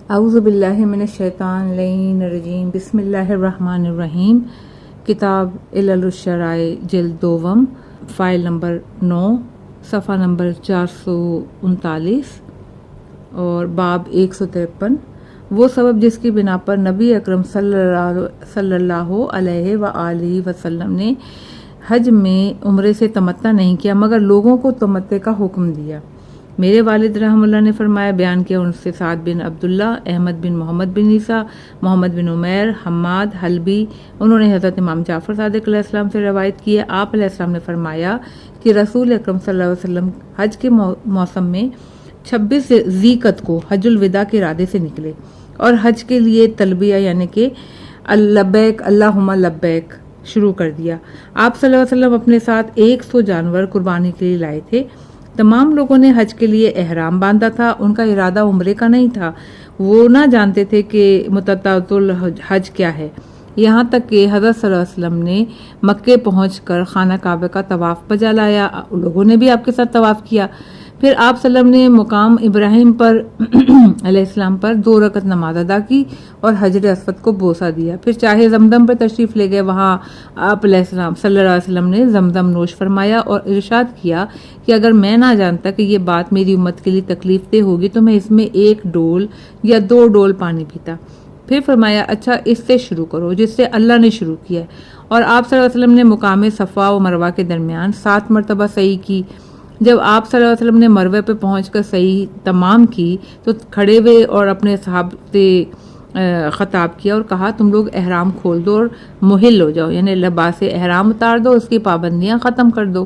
اعوذ باللہ من الشیطان اللعین الرجیم بسم اللہ الرحمن الرحیم۔ کتاب علل الشرائع جلد دوم، فائل نمبر 9، صفحہ نمبر 439 اور باب 153۔ وہ سبب جس کی بنا پر نبی اکرم صلی اللہ علیہ وآلہ وسلم نے حج میں عمرے سے تمتع نہیں کیا مگر لوگوں کو تمتع کا حکم دیا۔ میرے والد رحم اللہ نے فرمایا، بیان کیا ان سے سعد بن عبداللہ، احمد بن محمد بن عیسیٰ، محمد بن عمیر، حماد حلبی، انہوں نے حضرت امام جعفر صادق علیہ السلام سے روایت کی ہے۔ آپ علیہ السلام نے فرمایا کہ رسول اکرم صلی اللہ علیہ وسلم حج کے موسم میں 26 ذی القعدہ کو حج الوداع کے ارادے سے نکلے اور حج کے لیے تلبیہ یعنی کہ لبیک اللہم لبیک شروع کر دیا۔ آپ صلی اللہ علیہ وسلم اپنے ساتھ 100 جانور قربانی کے لیے لائے تھے۔ تمام لوگوں نے حج کے لیے احرام باندھا تھا، ان کا ارادہ عمرے کا نہیں تھا، وہ نہ جانتے تھے کہ متطوع الحج کیا ہے، یہاں تک کہ حضرت صلی اللہ علیہ وسلم نے مکے پہنچ کر خانہ کعبہ کا طواف بجا لایا، لوگوں نے بھی آپ کے ساتھ طواف کیا۔ پھر آپ صلی اللہ علیہ وسلم نے مقام ابراہیم پر علیہ السلام پر 2 رکعت نماز ادا کی اور حجر اسود کو بوسہ دیا۔ پھر چاہے زمزم پر تشریف لے گئے، وہاں آپ علیہ السلام صلی اللہ علیہ وسلم نے زمزم نوش فرمایا اور ارشاد کیا کہ اگر میں نہ جانتا کہ یہ بات میری امت کے لیے تکلیف دہ ہوگی تو میں اس میں 1 ڈول یا 2 ڈول پانی پیتا۔ پھر فرمایا، اچھا اس سے شروع کرو جس سے اللہ نے شروع کیا ہے، اور آپ صلی اللہ علیہ وسلم نے مقام صفا و مروہ کے درمیان 7 مرتبہ سعی کی۔ جب آپ صلی اللہ علیہ وسلم نے مروہ پہ پہنچ کر سعی تمام کی تو کھڑے ہوئے اور اپنے صحاب سے خطاب کیا اور کہا، تم لوگ احرام کھول دو اور محل ہو جاؤ، یعنی لباس احرام اتار دو، اس کی پابندیاں ختم کر دو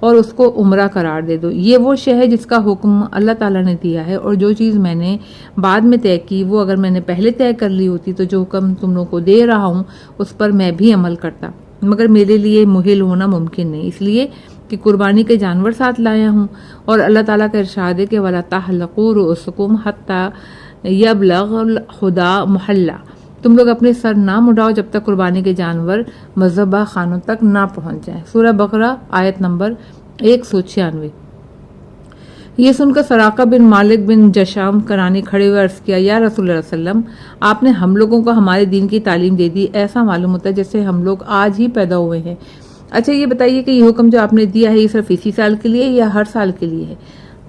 اور اس کو عمرہ قرار دے دو۔ یہ وہ شے ہے جس کا حکم اللہ تعالیٰ نے دیا ہے، اور جو چیز میں نے بعد میں طے کی وہ اگر میں نے پہلے طے کر لی ہوتی تو جو حکم تم لوگوں کو دے رہا ہوں اس پر میں بھی عمل کرتا، مگر میرے لیے محل ہونا ممکن نہیں، اس لیے کہ قربانی کے جانور ساتھ لایا ہوں، اور اللہ تعالیٰ کا ارشاد ہے کہ وَلَا تَحْلِقُوا رُؤُوسَكُمْ حَتَّى يَبْلُغَ الْهُدَى مُحِلَّهُ، تم لوگ اپنے سر نہ مڈاؤ جب تک قربانی کے جانور مذبح خانوں تک نہ پہنچ جائیں۔ سورہ بقرہ آیت نمبر 196۔ یہ سن کر سراقہ بن مالک بن جشام کرانی کھڑے ہوئے عرض کیا، یا رسول اللہ صلی اللہ علیہ وسلم، آپ نے ہم لوگوں کو ہمارے دین کی تعلیم دے دی، ایسا معلوم ہوتا ہے جیسے ہم لوگ آج ہی پیدا ہوئے ہیں۔ اچھا یہ بتائیے کہ یہ حکم جو آپ نے دیا ہے یہ صرف اسی سال کے لیے یا ہر سال کے لیے ہے؟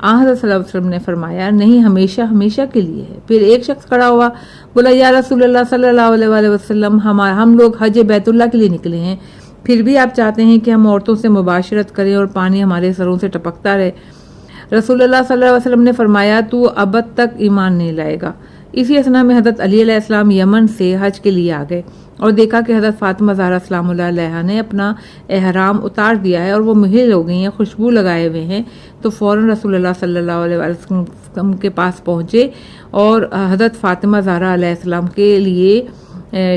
حضرت صلی اللہ علیہ وسلم نے فرمایا، نہیں، ہمیشہ ہمیشہ کے لیے ہے۔ پھر ایک شخص کھڑا ہوا، بولا، یا رسول اللہ صلی اللہ علیہ وآلہ وسلم، ہم لوگ حج بیت اللہ کے لیے نکلے ہیں، پھر بھی آپ چاہتے ہیں کہ ہم عورتوں سے مباشرت کریں اور پانی ہمارے سروں سے ٹپکتا رہے۔ رسول اللہ صلی اللہ علیہ وسلم نے فرمایا، تو ابد تک ایمان نہیں لائے گا۔ اسی اثنا میں حضرت علی علیہ السلام یمن سے حج کے لیے آ گئے اور دیکھا کہ حضرت فاطمہ زہرا سلام اللہ علیہا نے اپنا احرام اتار دیا ہے اور وہ محل ہو گئی ہیں، خوشبو لگائے ہوئے ہیں، تو فوراً رسول اللہ صلی اللہ علیہ وسلم کے پاس پہنچے اور حضرت فاطمہ زہرا علیہ السلام کے لیے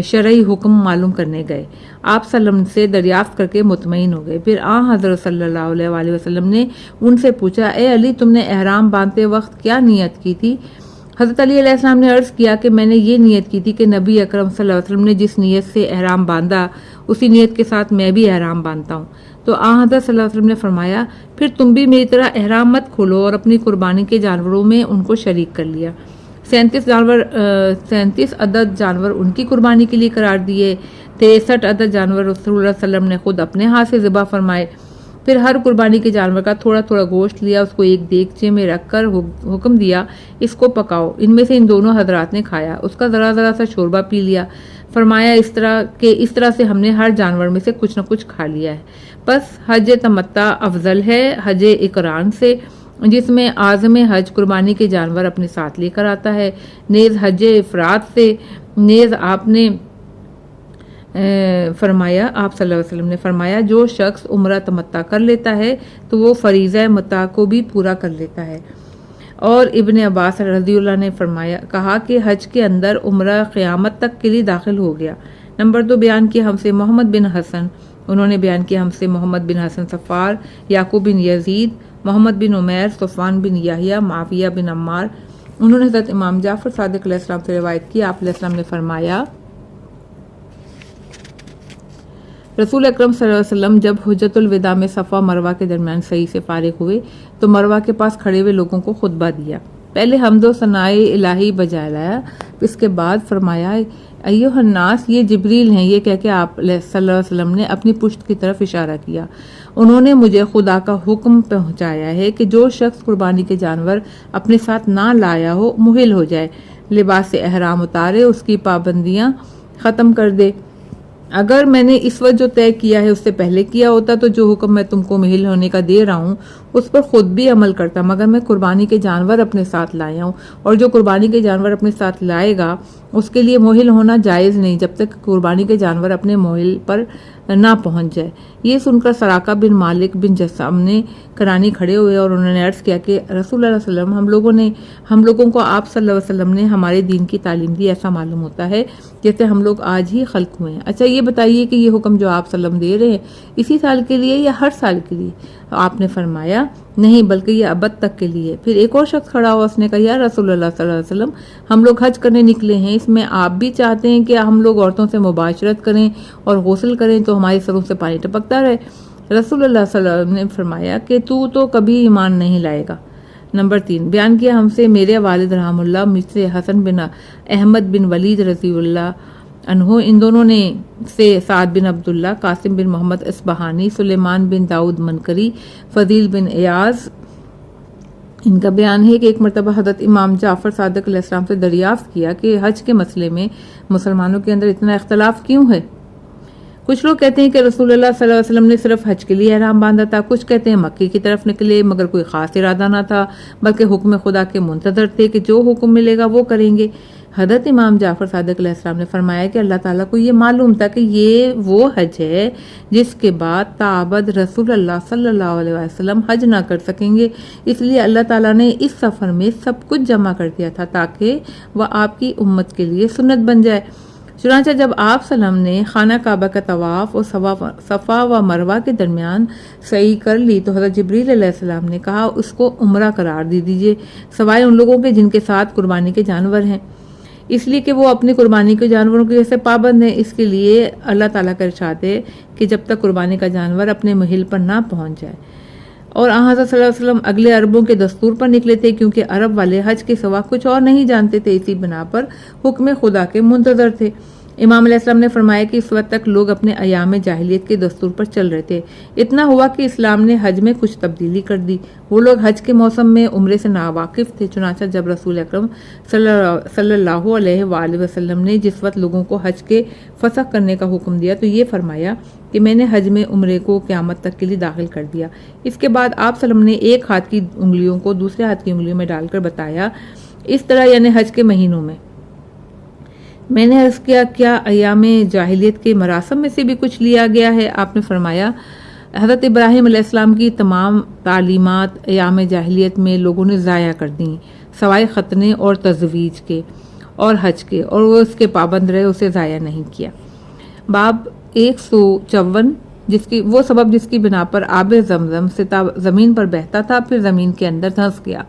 شرعی حکم معلوم کرنے گئے۔ آپ صلی اللہ علیہ وسلم سے دریافت کر کے مطمئن ہو گئے۔ پھر حضرت صلی اللہ علیہ وآلہ وسلم نے ان سے پوچھا، اے علی، تم نے احرام باندھتے وقت کیا نیت کی تھی؟ حضرت علی علیہ السلام نے عرض کیا کہ میں نے یہ نیت کی تھی کہ نبی اکرم صلی اللہ علیہ وسلم نے جس نیت سے احرام باندھا اسی نیت کے ساتھ میں بھی احرام باندھتا ہوں۔ تو حضرت صلی اللہ علیہ وسلم نے فرمایا، پھر تم بھی میری طرح احرام مت کھولو، اور اپنی قربانی کے جانوروں میں ان کو شریک کر لیا۔ 37 عدد جانور ان کی قربانی کے لیے قرار دیے، 63 عدد جانور رسول اللہ صلی اللہ علیہ وسلم نے خود اپنے ہاتھ سے ذبح فرمائے۔ پھر ہر قربانی کے جانور کا تھوڑا تھوڑا گوشت لیا، اس کو ایک دیگچے میں رکھ کر حکم دیا، اس کو پکاؤ۔ ان میں سے ان دونوں حضرات نے کھایا، اس کا ذرا ذرا سا شوربہ پی لیا۔ فرمایا، اس طرح سے ہم نے ہر جانور میں سے کچھ نہ کچھ کھا لیا ہے۔ بس حج تمتع افضل ہے حج اقران سے، جس میں عازم حج قربانی کے جانور اپنے ساتھ لے کر آتا ہے۔ نیز حج افراد سے نیز آپ نے فرمایا، آپ صلی اللہ علیہ وسلم نے فرمایا، جو شخص عمرہ تمتع کر لیتا ہے تو وہ فریضہ متع کو بھی پورا کر لیتا ہے۔ اور ابن عباس رضی اللہ نے کہا کہ حج کے اندر عمرہ قیامت تک کے لیے داخل ہو گیا۔ نمبر 2 بیان کیا ہم سے محمد بن حسن، انہوں نے بیان کیا ہم سے محمد بن حسن صفار، یعقوب بن یزید، محمد بن عمیر، صفوان بن یحییٰ، معاویہ بن عمار، انہوں نے حضرت امام جعفر صادق علیہ السلام سے روایت کی، آپ علیہ السلام نے فرمایا، رسول اکرم صلی اللہ علیہ وسلم جب حجۃ الوداع میں صفا مروہ کے درمیان سعی سے فارغ ہوئے تو مروہ کے پاس کھڑے ہوئے لوگوں کو خطبہ دیا۔ پہلے حمد و ثنائے الہی بجا لایا، اس کے بعد فرمایا ایھا الناس، یہ جبریل ہیں، یہ کہہ کے آپ صلی اللہ علیہ وسلم نے اپنی پشت کی طرف اشارہ کیا، انہوں نے مجھے خدا کا حکم پہنچایا ہے کہ جو شخص قربانی کے جانور اپنے ساتھ نہ لایا ہو محل ہو جائے، لباس احرام اتارے، اس کی پابندیاں ختم کر دے۔ اگر میں نے اس وقت جو طے کیا ہے اس سے پہلے کیا ہوتا تو جو حکم میں تم کو محل ہونے کا دے رہا ہوں اس پر خود بھی عمل کرتا، مگر میں قربانی کے جانور اپنے ساتھ لایا ہوں، اور جو قربانی کے جانور اپنے ساتھ لائے گا اس کے لیے محل ہونا جائز نہیں جب تک قربانی کے جانور اپنے محل پر نہ پہنچ جائے۔ یہ سن کر سراقہ بن مالک بن جسام نے کرانی کھڑے ہوئے اور انہوں نے عرض کیا کہ رسول اللہ صلی اللہ علیہ وسلم، ہم لوگوں کو آپ صلی اللہ علیہ وسلم نے ہمارے دین کی تعلیم دی، ایسا معلوم ہوتا ہے جیسے ہم لوگ آج ہی خلق ہوئے ہیں۔ اچھا یہ بتائیے کہ یہ حکم جو آپ صلی اللہ علیہ وسلم دے رہے ہیں اسی سال کے لیے یا ہر سال کے لیے؟ آپ نے فرمایا نہیں، بلکہ یہ ابد تک کے لیے۔ پھر ایک اور شخص کھڑا ہوا، اس نے کہا یا رسول اللہ صلی اللہ علیہ وسلم، ہم لوگ حج کرنے نکلے ہیں، اس میں آپ بھی چاہتے ہیں کہ ہم لوگ عورتوں سے مباشرت کریں اور غسل کریں تو ہماری سروں سے پانی ٹپکتا رہے؟ رسول اللہ صلی اللہ علیہ وسلم نے فرمایا کہ تو کبھی ایمان نہیں لائے گا۔ نمبر 3، بیان کیا ہم سے میرے والد رحم اللہ مجھ سے حسن بن احمد بن ولید رضی اللہ عنہ، ان دونوں نے سے سعد بن عبداللہ، قاسم بن محمد اصبہانی، سلیمان بن داؤد منکری، فضیل بن ایاز، ان کا بیان ہے کہ ایک مرتبہ حضرت امام جعفر صادق علیہ السلام سے دریافت کیا کہ حج کے مسئلے میں مسلمانوں کے اندر اتنا اختلاف کیوں ہے؟ کچھ لوگ کہتے ہیں کہ رسول اللہ صلی اللہ علیہ وسلم نے صرف حج کے لیے احرام باندھا تھا، کچھ کہتے ہیں مکے کی طرف نکلے مگر کوئی خاص ارادہ نہ تھا بلکہ حکم خدا کے منتظر تھے کہ جو حکم ملے گا وہ کریں گے۔ حضرت امام جعفر صادق علیہ السلام نے فرمایا کہ اللہ تعالیٰ کو یہ معلوم تھا کہ یہ وہ حج ہے جس کے بعد تابد رسول اللہ صلی اللہ علیہ وسلم حج نہ کر سکیں گے، اس لیے اللہ تعالیٰ نے اس سفر میں سب کچھ جمع کر دیا تھا تاکہ وہ آپ کی امت کے لیے سنت بن جائے۔ چنانچہ جب آپ صلی اللہ علیہ وسلم نے خانہ کعبہ کا طواف اور صفا و مروہ کے درمیان سعی کر لی تو حضرت جبریل علیہ السلام نے کہا اس کو عمرہ قرار دے دیجئے، سوائے ان لوگوں کے جن کے ساتھ قربانی کے جانور ہیں، اس لیے کہ وہ اپنی قربانی کے جانوروں کی وجہ سے پابند ہیں۔ اس کے لیے اللہ تعالیٰ کا ارشاد ہے کہ جب تک قربانی کا جانور اپنے محل پر نہ پہنچ جائے۔ اور حضرت صلی اللہ علیہ وسلم اگلے عربوں کے دستور پر نکلے تھے کیونکہ عرب والے حج کے سوا کچھ اور نہیں جانتے تھے، اسی بنا پر حکم خدا کے منتظر تھے۔ امام علیہ السلام نے فرمایا کہ اس وقت تک لوگ اپنے ایام جاہلیت کے دستور پر چل رہے تھے، اتنا ہوا کہ اسلام نے حج میں کچھ تبدیلی کر دی۔ وہ لوگ حج کے موسم میں عمرے سے ناواقف تھے، چنانچہ جب رسول اکرم صلی اللہ علیہ وآلہ وسلم نے جس وقت لوگوں کو حج کے فسخ کرنے کا حکم دیا تو یہ فرمایا کہ میں نے حج میں عمرے کو قیامت تک کے لیے داخل کر دیا۔ اس کے بعد آپ صلی اللہ علیہ وسلم نے ایک ہاتھ کی انگلیوں کو دوسرے ہاتھ کی انگلیوں میں ڈال کر بتایا، اس طرح یعنی حج کے مہینوں میں۔ میں نے عرض کیا ایام جاہلیت کے مراسم میں سے بھی کچھ لیا گیا ہے؟ آپ نے فرمایا حضرت ابراہیم علیہ السلام کی تمام تعلیمات ایام جاہلیت میں لوگوں نے ضائع کر دیں سوائے ختنے اور تزویج کے اور حج کے، اور وہ اس کے پابند رہے، اسے ضائع نہیں کیا۔ باب 154، وہ سبب جس کی بنا پر آب زمزم زمین پر بہتا تھا پھر زمین کے اندر دھنس گیا،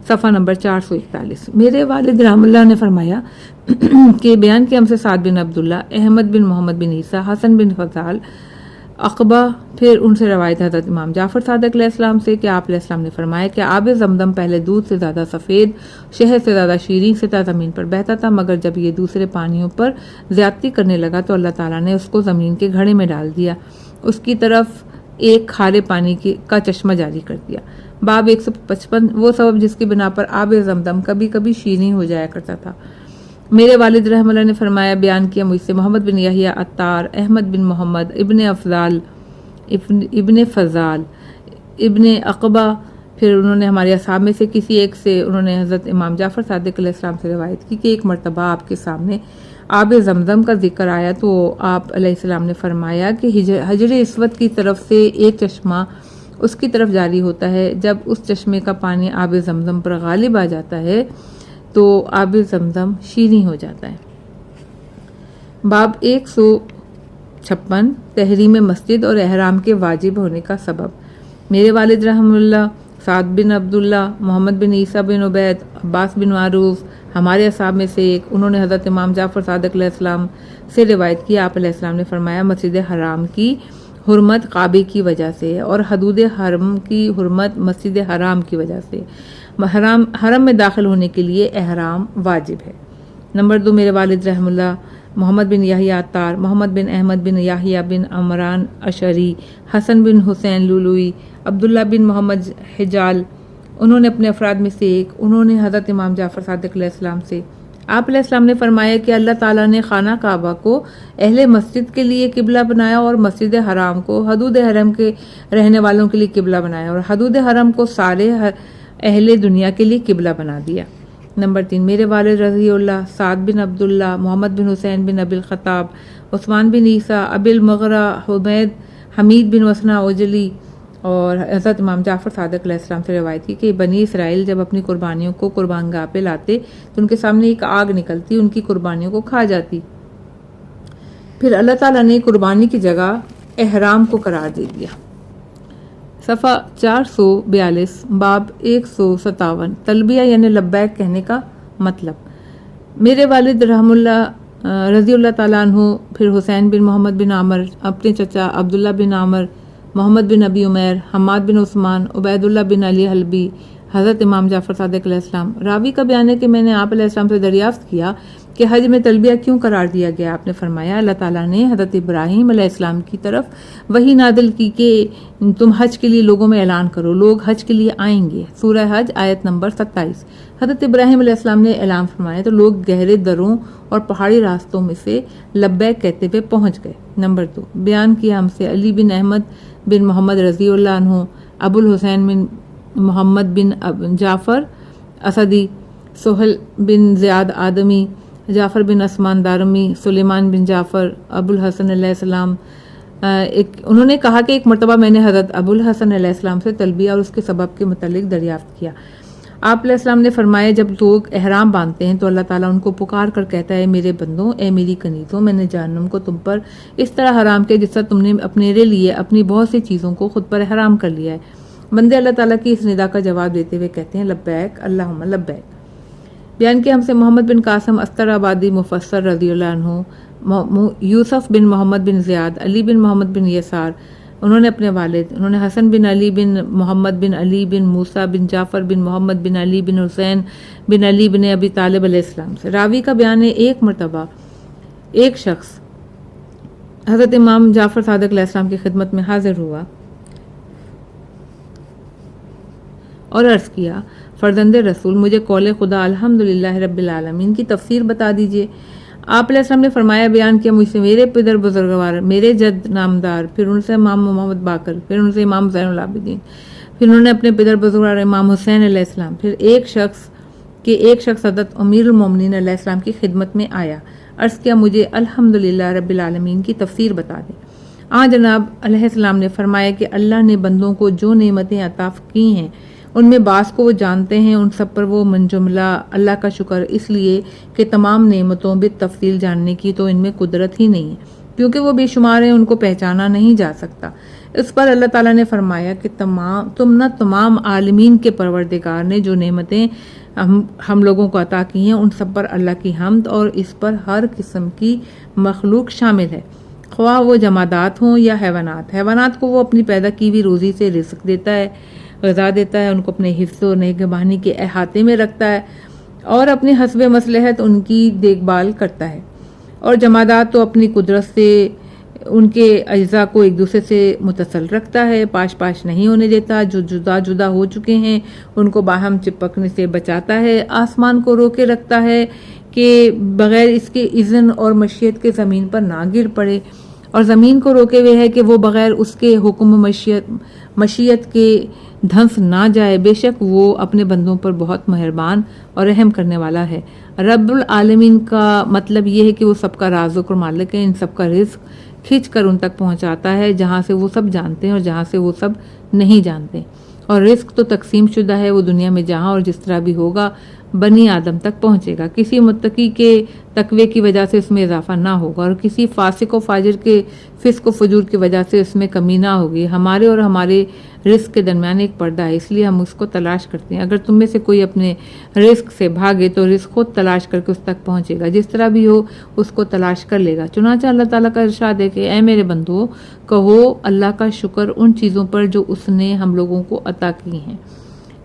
صفحہ نمبر 441۔ میرے والد رحم اللہ نے فرمایا کہ بیان کیا ہم سے سعد بن عبداللہ، احمد بن محمد بن عیسیٰ، حسن بن فضال، عقبہ، پھر ان سے روایت حضرت امام جعفر صادق علیہ السلام سے کہ آپ علیہ السلام نے فرمایا کہ آب زمزم پہلے دودھ سے زیادہ سفید، شہد سے زیادہ شیریں سطح زمین پر بہتا تھا، مگر جب یہ دوسرے پانیوں پر زیادتی کرنے لگا تو اللہ تعالیٰ نے اس کو زمین کے گھڑے میں ڈال دیا، اس کی طرف ایک کھارے پانی کا چشمہ جاری کر دیا۔ باب 155، وہ سبب جس کی بنا پر آب زمزم کبھی کبھی شیریں ہو جایا کرتا تھا۔ میرے والد رحم اللہ نے فرمایا بیان کیا مجھ سے محمد بن یحییٰ عطار، احمد بن محمد، ابن فضال، ابن عقبہ، پھر انہوں نے ہمارے اصحاب میں سے کسی ایک سے انہوں نے حضرت امام جعفر صادق علیہ السلام سے روایت کی کہ ایک مرتبہ آپ کے سامنے آب زمزم کا ذکر آیا تو آپ علیہ السلام نے فرمایا کہ حجر اسود کی طرف سے ایک چشمہ اس کی طرف جاری ہوتا ہے، جب اس چشمے کا پانی آب زمزم پر غالب آ جاتا ہے تو آب زمزم شیریں ہو جاتا ہے۔ باب 156، تحریم مسجد اور احرام کے واجب ہونے کا سبب۔ میرے والد رحم اللہ سعد بن عبداللہ، محمد بن عیسیٰ بن عبید، عباس بن معروف، ہمارے اصحاب میں سے ایک، انہوں نے حضرت امام جعفر صادق علیہ السلام سے روایت کی آپ علیہ السلام نے فرمایا مسجد حرام کی حرمت کعبے کی وجہ سے اور حدود حرم کی حرمت مسجد حرام کی وجہ سے۔ حرم میں داخل ہونے کے لیے احرام واجب ہے۔ نمبر 2، میرے والد رحم اللہ محمد بن یحییٰ عطار، محمد بن احمد بن یحییٰ بن عمران اشعری، حسن بن حسین لولوی، عبداللہ بن محمد حجال، انہوں نے اپنے افراد میں سے ایک، انہوں نے حضرت امام جعفر صادق علیہ السلام سے، آپ علیہ السلام نے فرمایا کہ اللہ تعالیٰ نے خانہ کعبہ کو اہل مسجد کے لیے قبلہ بنایا اور مسجد حرام کو حدود حرم کے رہنے والوں کے لیے قبلہ بنایا، اور حدود حرم کو سارے اہل دنیا کے لیے قبلہ بنا دیا۔ نمبر 3، میرے والد رضی اللہ سعد بن عبداللہ، محمد بن حسین بن ابی الخطاب، عثمان بن عیسیٰ، ابی المغرہ، حمید بن وسنا اوجلی، اور حضرت امام جعفر صادق علیہ السلام سے روایت کی کہ بنی اسرائیل جب اپنی قربانیوں کو قربان گاہ پہ لاتے تو ان کے سامنے ایک آگ نکلتی، ان کی قربانیوں کو کھا جاتی، پھر اللہ تعالیٰ نے قربانی کی جگہ احرام کو قرار دے دیا۔ صفحہ 442، باب 157، تلبیہ یعنی لبیک کہنے کا مطلب۔ میرے والد رحم اللہ رضی اللہ تعالیٰ عنہ پھر حسین بن محمد بن عامر، اپنے چچا عبداللہ بن عامر، محمد بن ابی عمیر، حماد بن عثمان، عبید اللہ بن علی حلبی، حضرت امام جعفر صادق علیہ السلام۔ راوی کا بیان ہے کہ میں نے آپ علیہ السلام سے دریافت کیا کہ حج میں تلبیہ کیوں قرار دیا گیا؟ آپ نے فرمایا اللہ تعالیٰ نے حضرت ابراہیم علیہ السلام کی طرف وحی نازل کی کہ تم حج کے لیے لوگوں میں اعلان کرو، لوگ حج کے لیے آئیں گے، سورہ حج آیت نمبر 27۔ حضرت ابراہیم علیہ السلام نے اعلان فرمایا تو لوگ گہرے دروں اور پہاڑی راستوں میں سے لبیک کہتے ہوئے پہنچ گئے۔ نمبر 2، بیان کیا ہم سے علی بن احمد بن محمد رضی اللہ عنہ، ابو الحسین بن محمد بن جعفر اسدی، سہل بن زیاد آدمی، جعفر بن عثمان دارمی، سلیمان بن جعفر، ابو الحسن علیہ السلام، انہوں نے کہا کہ ایک مرتبہ میں نے حضرت ابو الحسن علیہ السلام سے تلبیہ اور اس کے سبب کے متعلق دریافت کیا۔ آپ علیہ السلام نے فرمایا جب لوگ احرام باندھتے ہیں تو اللہ تعالیٰ ان کو پکار کر کہتا ہے میرے بندوں، اے میری کنیزوں، میں نے جہنم کو تم پر اس طرح حرام کیا جس طرح تم نے اپنے لیے اپنی بہت سی چیزوں کو خود پر حرام کر لیا ہے۔ بندے اللہ تعالیٰ کی اس ندا کا جواب دیتے ہوئے کہتے ہیں لبیک اللہم لبیک۔ بیان کیا ہم سے محمد بن قاسم استر آبادی مفسر رضی اللہ عنہ، یوسف بن محمد بن زیاد، علی بن محمد بن یسار، انہوں نے اپنے والد، انہوں نے حسن بن علی بن محمد بن علی بن موسیٰ بن جعفر بن محمد بن علی بن حسین بن علی بن ابی طالب علیہ السلام سے۔ راوی کا بیان ہے ایک مرتبہ ایک شخص حضرت امام جعفر صادق علیہ السلام کی خدمت میں حاضر ہوا اور عرض کیا فرزند رسول مجھے قول خدا الحمدللہ رب العالمین کی تفسیر بتا دیجئے۔ آپ علیہ السلام نے فرمایا بیان کیا مجھ سے میرے پدر بزرگوار، میرے جد نامدار، پھر ان سے امام محمد باقر، پھر ان سے امام زین العابدین، پھر انہوں نے اپنے پدر بزرگوار امام حسین علیہ السلام، پھر ایک شخص حضرت امیر المومنین علیہ السلام کی خدمت میں آیا، عرض کیا مجھے الحمدللہ رب العالمین کی تفسیر بتا دیں۔ جناب علیہ السلام نے فرمایا کہ اللہ نے بندوں کو جو نعمتیں عطا کی ہیں ان میں بعض کو وہ جانتے ہیں، ان سب پر وہ منجملہ اللہ کا شکر، اس لیے کہ تمام نعمتوں بالتفصیل جاننے کی تو ان میں قدرت ہی نہیں ہے کیونکہ وہ بے شمار ہیں، ان کو پہچانا نہیں جا سکتا۔ اس پر اللہ تعالیٰ نے فرمایا کہ تمام عالمین کے پروردگار نے جو نعمتیں ہم لوگوں کو عطا کی ہیں ان سب پر اللہ کی حمد، اور اس پر ہر قسم کی مخلوق شامل ہے، خواہ وہ جمادات ہوں یا حیوانات۔ حیوانات کو وہ اپنی پیدا کی ہوئی روزی سے رزق دیتا ہے، غذا دیتا ہے، ان کو اپنے حفظ و نگہبانی کے احاطے میں رکھتا ہے اور اپنے حسب مصلحت ان کی دیکھ بھال کرتا ہے، اور جمادات تو اپنی قدرت سے ان کے اجزاء کو ایک دوسرے سے متصل رکھتا ہے، پاش نہیں ہونے دیتا، جو جدا جدا ہو چکے ہیں ان کو باہم چپکنے سے بچاتا ہے، آسمان کو روکے رکھتا ہے کہ بغیر اس کے اذن اور مشیت کے زمین پر نہ گر پڑے، اور زمین کو روکے ہوئے ہے کہ وہ بغیر اس کے حکم مشیت کے دھنس نہ جائے، بے شک وہ اپنے بندوں پر بہت مہربان اور رحم کرنے والا ہے۔ رب العالمین کا مطلب یہ ہے کہ وہ سب کا رازق اور مالک ہے، ان سب کا رزق کھینچ کر ان تک پہنچاتا ہے جہاں سے وہ سب جانتے ہیں اور جہاں سے وہ سب نہیں جانتے، اور رزق تو تقسیم شدہ ہے، وہ دنیا میں جہاں اور جس طرح بھی ہوگا بنی آدم تک پہنچے گا، کسی متقی کے تقوی کی وجہ سے اس میں اضافہ نہ ہوگا اور کسی فاسق و فاجر کے فسق و فجور کی وجہ سے اس میں کمی نہ ہوگی۔ ہمارے اور ہمارے رزق کے درمیان ایک پردہ ہے، اس لیے ہم اس کو تلاش کرتے ہیں، اگر تم میں سے کوئی اپنے رزق سے بھاگے تو رزق خود تلاش کر کے اس تک پہنچے گا، جس طرح بھی ہو اس کو تلاش کر لے گا۔ چنانچہ اللہ تعالیٰ کا ارشاد ہے کہ اے میرے بندو کہو اللہ کا شکر ان چیزوں پر جو اس نے ہم لوگوں کو عطا کی ہیں۔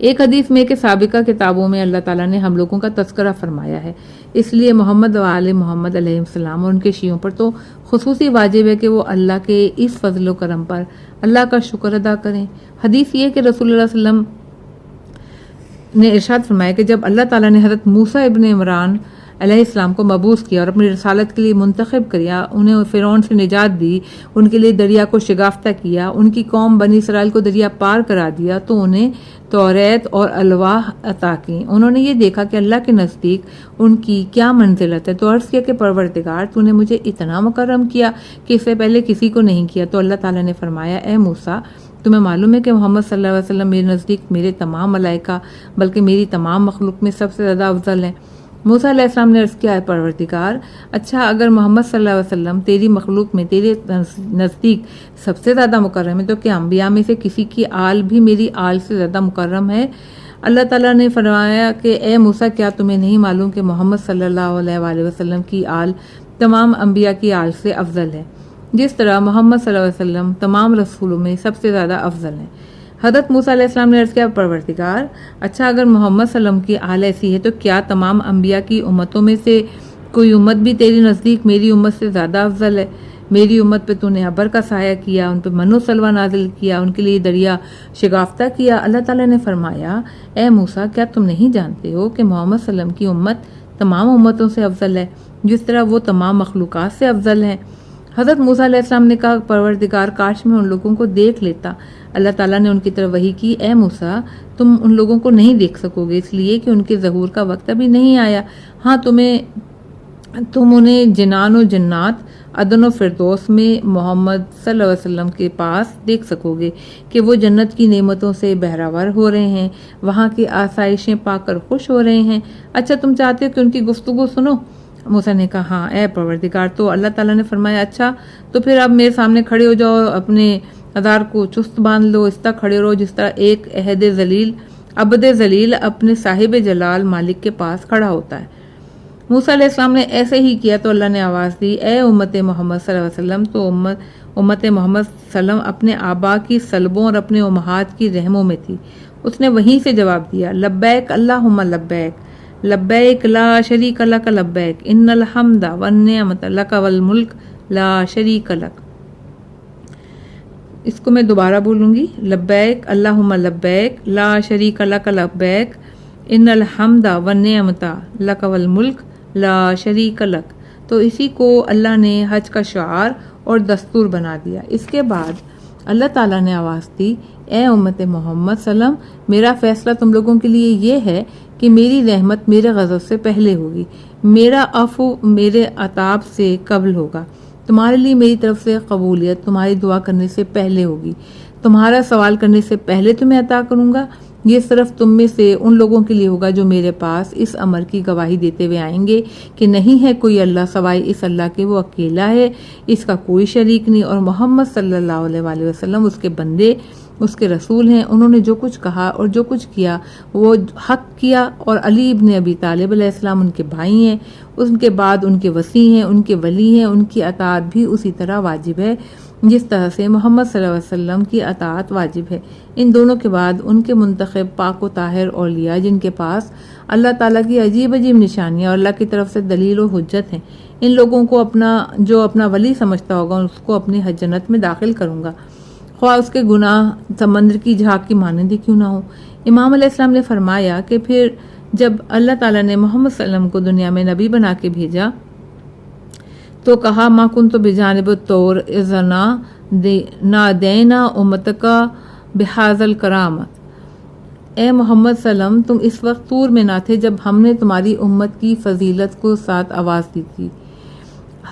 ایک حدیث میں کہ سابقہ کتابوں میں اللہ تعالیٰ نے ہم لوگوں کا تذکرہ فرمایا ہے، اس لیے محمد و آل محمد علیہ السلام اور ان کے شیعوں پر تو خصوصی واجب ہے کہ وہ اللہ کے اس فضل و کرم پر اللہ کا شکر ادا کریں۔ حدیث یہ کہ رسول اللہ صلی اللہ علیہ وسلم نے ارشاد فرمایا کہ جب اللہ تعالیٰ نے حضرت موسیٰ ابن عمران علیہ السلام کو مبعوث کیا اور اپنی رسالت کے لیے منتخب کیا، انہیں فرعون سے نجات دی، ان کے لیے دریا کو شگافتہ کیا، ان کی قوم بنی اسرائیل کو دریا پار کرا دیا، تو انہیں توریت اور الواح عطا کی۔ انہوں نے یہ دیکھا کہ اللہ کے نزدیک ان کی کیا منزلت ہے، تو عرض کیا کہ پروردگار تو نے مجھے اتنا مکرم کیا کہ اس سے پہلے کسی کو نہیں کیا۔ تو اللہ تعالیٰ نے فرمایا، اے موسیٰ، تمہیں معلوم ہے کہ محمد صلی اللہ علیہ وسلم میرے نزدیک میرے تمام ملائکہ بلکہ میری تمام مخلوق میں سب سے زیادہ افضل ہیں۔ موسیٰ علیہ السلام نے عرض کیا، ہے پروردگار، اچھا اگر محمد صلی اللہ علیہ وسلم تیری مخلوق میں تیرے نزدیک سب سے زیادہ مکرم ہے، تو کیا انبیاء میں سے کسی کی آل بھی میری آل سے زیادہ مکرم ہے؟ اللہ تعالیٰ نے فرمایا کہ اے موسیٰ، کیا تمہیں نہیں معلوم کہ محمد صلی اللہ علیہ وآلہ وسلم کی آل تمام انبیاء کی آل سے افضل ہے، جس طرح محمد صلی اللہ علیہ وسلم تمام رسولوں میں سب سے زیادہ افضل ہیں۔ حضرت موسیٰ علیہ السلام نے عرض کیا، پروردگار، اچھا اگر محمد صلی اللہ علیہ وسلم کی آل ایسی ہے تو کیا تمام انبیاء کی امتوں میں سے کوئی امت بھی تیری نزدیک میری امت سے زیادہ افضل ہے؟ میری امت پہ تو نے ابر کا سایہ کیا، ان پہ من و سلوہ نازل کیا، ان کے لیے دریا شگافتہ کیا۔ اللہ تعالیٰ نے فرمایا، اے موسیٰ، کیا تم نہیں جانتے ہو کہ محمد صلی اللہ علیہ وسلم کی امت تمام امتوں سے افضل ہے، جس طرح وہ تمام مخلوقات سے افضل ہیں؟ حضرت موسیٰ علیہ السلام نے کہا، پروردگار، کاش میں ان لوگوں کو دیکھ لیتا۔ اللہ تعالیٰ نے ان کی طرف وحی کی، اے موسیٰ، تم ان لوگوں کو نہیں دیکھ سکو گے، اس لیے کہ ان کے ظہور کا وقت ابھی نہیں آیا۔ ہاں، تم انہیں جنان و جنات عدن و فردوس میں محمد صلی اللہ علیہ وسلم کے پاس دیکھ سکو گے کہ وہ جنت کی نعمتوں سے بہراور ہو رہے ہیں، وہاں کی آسائشیں پا کر خوش ہو رہے ہیں۔ اچھا تم چاہتے ہو کہ ان کی گفتگو سنو؟ موسیٰ نے کہا، ہاں اے پروردگار۔ تو اللہ تعالیٰ نے فرمایا، اچھا تو پھر اب میرے سامنے کھڑے ہو جاؤ، اپنے ادار کو چست باندھ لو، اس طرح کھڑے رہو جس طرح ایک عبد ذلیل اپنے صاحب جلال مالک کے پاس کھڑا ہوتا ہے۔ موسیٰ علیہ السلام نے ایسے ہی کیا تو اللہ نے آواز دی، اے امت محمد صلی اللہ علیہ وسلم۔ تو امت محمد صلی اللہ علیہ وسلم اپنے آبا کی سلبوں اور اپنے امہات کی رحموں میں تھی۔ اس نے وہیں سے جواب دیا، لبیک اللہم لبیک، لبیک لا شریک لک لبیک، ان الحمد والنعمت لک والملک لا شریک لک۔ اس کو میں دوبارہ بولوں گی، لبیک اللہم لبیک لا شریک لک لبیک، ان الحمد والنعمت لک والملک لا شریک لک۔ تو اسی کو اللہ نے حج کا شعار اور دستور بنا دیا۔ اس کے بعد اللہ تعالیٰ نے آواز دی، اے امت محمد صلی اللہ علیہ وسلم، میرا فیصلہ تم لوگوں کے لیے یہ ہے کہ میری رحمت میرے غضب سے پہلے ہوگی، میرا عفو میرے عتاب سے قبل ہوگا، تمہارے لیے میری طرف سے قبولیت تمہاری دعا کرنے سے پہلے ہوگی، تمہارا سوال کرنے سے پہلے تمہیں عطا کروں گا۔ یہ صرف تم میں سے ان لوگوں کے لیے ہوگا جو میرے پاس اس امر کی گواہی دیتے ہوئے آئیں گے کہ نہیں ہے کوئی اللہ سوائے اس اللہ کے، وہ اکیلا ہے، اس کا کوئی شریک نہیں، اور محمد صلی اللہ علیہ وآلہ وسلم اس کے بندے، اس کے رسول ہیں۔ انہوں نے جو کچھ کہا اور جو کچھ کیا وہ حق کیا، اور علی ابن ابی طالب علیہ السلام ان کے بھائی ہیں، ان کے بعد ان کے وصی ہیں، ان کے ولی ہیں، ان کی اطاعت بھی اسی طرح واجب ہے جس طرح سے محمد صلی اللہ علیہ وسلم کی اطاعت واجب ہے۔ ان دونوں کے بعد ان کے منتخب پاک و طاہر اولیاء جن کے پاس اللہ تعالیٰ کی عجیب عجیب نشانیاں اور اللہ کی طرف سے دلیل و حجت ہیں، ان لوگوں کو جو اپنا ولی سمجھتا ہوگا اس کو اپنی جنت میں داخل کروں گا، خواہ اس کے گناہ سمندر کی جھاگ کی مانند ہی کیوں نہ ہو۔ امام علیہ السلام نے فرمایا کہ پھر جب اللہ تعالیٰ نے محمد صلی اللہ علیہ وسلم کو دنیا میں نبی بنا کے بھیجا تو کہا، ما کنت بجانب الطور اذ نادینا امتک بہذا الکرامت۔ اے محمد صلی اللہ علیہ وسلم، تم اس وقت طور میں نہ تھے جب ہم نے تمہاری امت کی فضیلت کو ساتھ آواز دی تھی۔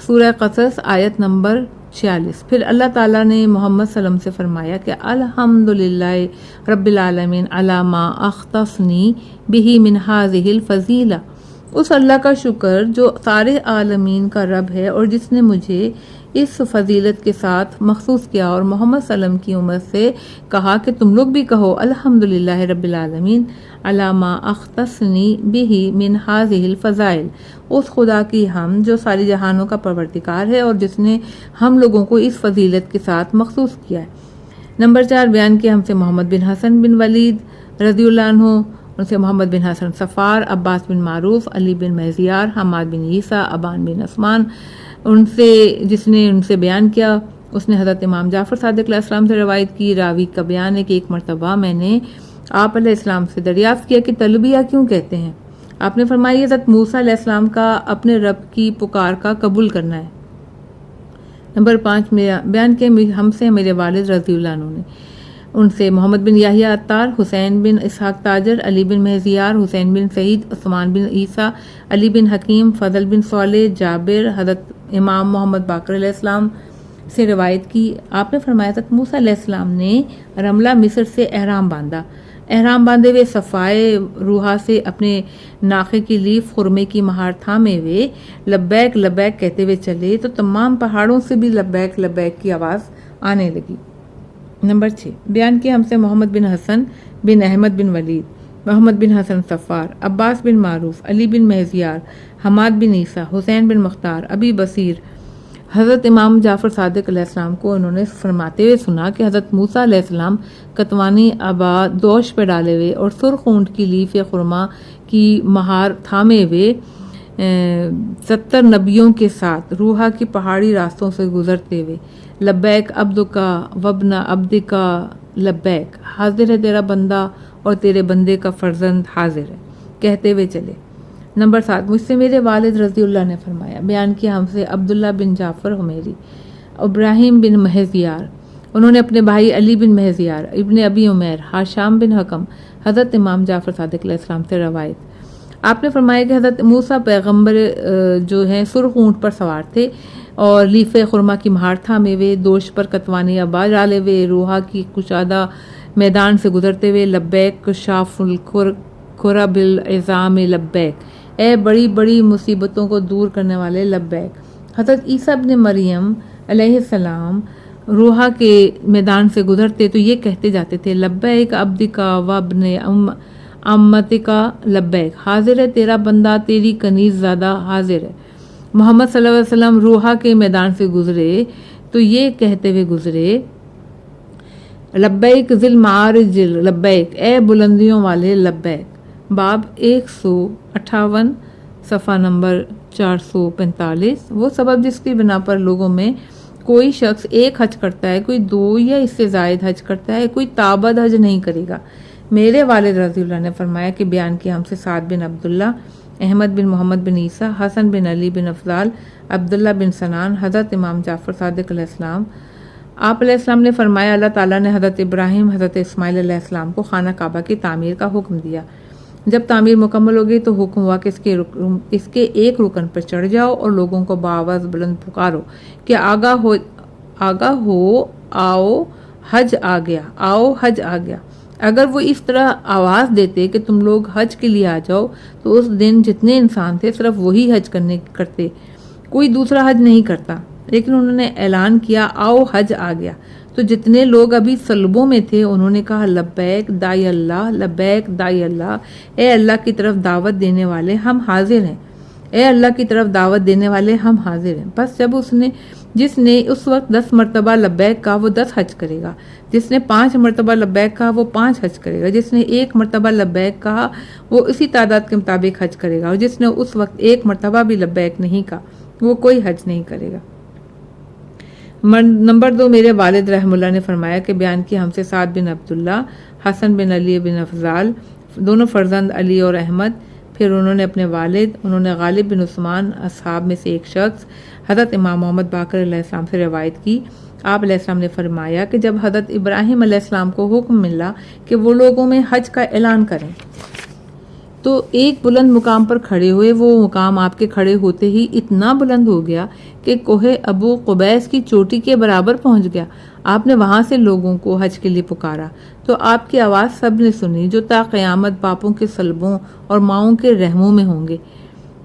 سورہ قصص آیت نمبر 46۔ پھر اللہ تعالیٰ نے محمد صلی اللہ علیہ وسلم سے فرمایا کہ الحمدللہ رب العالمین علی ما اختصنی بہ من ہذہ الفضیلہ۔ اس اللہ کا شکر جو سارے عالمین کا رب ہے اور جس نے مجھے اس فضیلت کے ساتھ مخصوص کیا، اور محمد صلی اللہ علیہ وسلم کی امت سے کہا کہ تم لوگ بھی کہو الحمدللہ رب العالمین علی ما اختصنی بہ من ہذہ الفضائل۔ اس خدا کی حمد جو ساری جہانوں کا پروردگار ہے اور جس نے ہم لوگوں کو اس فضیلت کے ساتھ مخصوص کیا ہے۔ نمبر 4، بیان کیا ہم سے محمد بن حسن بن ولید رضی اللہ عنہ، ان سے محمد بن حسن صفار، عباس بن معروف، علی بن مہزیار، حماد بن عیسیٰ، ابان بن عثمان، ان سے جس نے ان سے بیان کیا اس نے حضرت امام جعفر صادق علیہ السلام سے روایت کی۔ راوی کا بیان ہے کہ ایک مرتبہ میں نے آپ علیہ السلام سے دریافت کیا کہ تلبیہ کیوں کہتے ہیں؟ آپ نے فرمایا حضرت موسیٰ علیہ السلام کا اپنے رب کی پکار کا قبول کرنا ہے۔ نمبر 5 میرا بیان کیا ہم سے میرے والد رضی اللہ عنہ نے، ان سے محمد بن یحییٰ عطار، حسین بن اسحاق تاجر، علی بن مہزیار، حسین بن سعید، عثمان بن عیسیٰ، علی بن حکیم، فضل بن صالح، جابر، حضرت امام محمد باقر علیہ السلام سے روایت کی۔ آپ نے فرمایا حضرت موسیٰ علیہ السلام نے رملہ مصر سے احرام باندھا، احرام باندھے ہوئے صفائے روحا سے اپنے ناخے کی لیف خرمے کی مہار تھامے ہوئے لبیک لبیک کہتے ہوئے چلے تو تمام پہاڑوں سے بھی لبیک لبیک کی آواز آنے لگی۔ نمبر 6 بیان کیا ہم سے محمد بن حسن بن احمد بن ولید، محمد بن حسن صفار، عباس بن معروف، علی بن مہزیار، حماد بن عیسیٰ، حسین بن مختار، ابی بصیر، حضرت امام جعفر صادق علیہ السلام کو انہوں نے فرماتے ہوئے سنا کہ حضرت موسیٰ علیہ السلام کتوانی آبا دوش پہ ڈالے ہوئے اور سرخ اونٹ کی لیف خرما کی مہار تھامے ہوئے 70 نبیوں کے ساتھ روحا کی پہاڑی راستوں سے گزرتے ہوئے لبیک عبدکا وابن عبدکا لبیک، حاضر ہے تیرا بندہ اور تیرے بندے کا فرزند حاضر ہے کہتے ہوئے چلے۔ نمبر 7 مجھ سے میرے والد رضی اللہ نے فرمایا، بیان کیا ہم سے عبداللہ بن جعفر حمیری، ابراہیم بن مہزیار، انہوں نے اپنے بھائی علی بن مہزیار، ابن ابی عمیر، حاشام بن حکم، حضرت امام جعفر صادق علیہ السلام سے روایت۔ آپ نے فرمایا کہ حضرت موسیٰ پیغمبر جو ہیں سرخ اونٹ پر سوار تھے اور لیف خرما کی مہار تھامے ہوئے دوش پر کتوانی آبا ڈالے ہوئے روحا کی کشادہ میدان سے گزرتے ہوئے لبیک شاف الخرا بالعظام لبیک، اے بڑی بڑی مصیبتوں کو دور کرنے والے لبیک۔ حضرت عیسیٰ ابن مریم علیہ السلام روحا کے میدان سے گزرتے تو یہ کہتے جاتے تھے لبیک عبدکا وابن امتکا لبیک، حاضر ہے تیرا بندہ تیری کنیز زادہ حاضر ہے۔ محمد صلی اللہ علیہ وسلم روحا کے میدان سے گزرے تو یہ کہتے ہوئے گزرے لبیک ذی المعارج لبیک، اے بلندیوں والے لبیک۔ باب 158 صفحہ نمبر 445 وہ سبب جس کی بنا پر لوگوں میں کوئی شخص ایک حج کرتا ہے، کوئی 2 یا اس سے زائد حج کرتا ہے، کوئی تابد حج نہیں کرے گا۔ میرے والد رضی اللہ نے فرمایا کہ بیان کیا ہم سے سعد بن عبداللہ، احمد بن محمد بن عیسیٰ، حسن بن علی بن افضال، عبداللہ بن سنان، حضرت امام جعفر صادق علیہ السلام۔ آپ علیہ السلام نے فرمایا اللہ تعالیٰ نے حضرت ابراہیم، حضرت اسماعیل علیہ السلام کو خانہ کعبہ کی تعمیر کا حکم دیا۔ جب تعمیر مکمل ہو گئی تو حکم ہوا کہ اس کے ایک رکن پر چڑھ جاؤ اور لوگوں کو بآواز بلند پکارو کہ آگاہ ہو آؤ حج آ گیا، آؤ حج آ گیا۔ اگر وہ اس طرح آواز دیتے کہ تم لوگ حج کے لیے آ جاؤ تو اس دن جتنے انسان تھے صرف وہی حج کرتے، کوئی دوسرا حج نہیں کرتا، لیکن انہوں نے اعلان کیا آؤ حج آ گیا تو جتنے لوگ ابھی صلبوں میں تھے انہوں نے کہا لبیک دائی اللہ، لبیک دائی اللہ، اے اللہ کی طرف دعوت دینے والے ہم حاضر ہیں، اے اللہ کی طرف دعوت دینے والے ہم حاضر ہیں۔ بس جب جس نے اس وقت 10 مرتبہ لبیک کہا وہ 10 حج کرے گا، جس نے 5 مرتبہ لبیک کہا وہ 5 حج کرے گا، جس نے 1 مرتبہ لبیک کہا وہ اسی تعداد کے مطابق حج کرے گا، اور جس نے اس وقت 1 مرتبہ بھی لبیک نہیں کہا وہ کوئی حج نہیں کرے گا۔ نمبر 2 میرے والد رحم اللہ نے فرمایا کہ بیان کیا ہم سے سعد بن عبداللہ، حسن بن علی بن افضال، دونوں فرزند علی اور احمد، پھر انہوں نے اپنے والد، انہوں نے غالب بن عثمان، اصحاب میں سے ایک شخص حضرت امام محمد باقر علیہ السلام سے روایت کی۔ آپ علیہ السلام نے فرمایا کہ جب حضرت ابراہیم علیہ السلام کو حکم ملا کہ وہ لوگوں میں حج کا اعلان کریں تو ایک بلند مقام پر کھڑے ہوئے، وہ مقام آپ کے کھڑے ہوتے ہی اتنا بلند ہو گیا کہ کوہ ابو قبیس کی چوٹی کے برابر پہنچ گیا۔ آپ نے وہاں سے لوگوں کو حج کے لیے پکارا تو آپ کی آواز سب نے سنی جو تا قیامت باپوں کے صلبوں اور ماؤں کے رحموں میں ہوں گے۔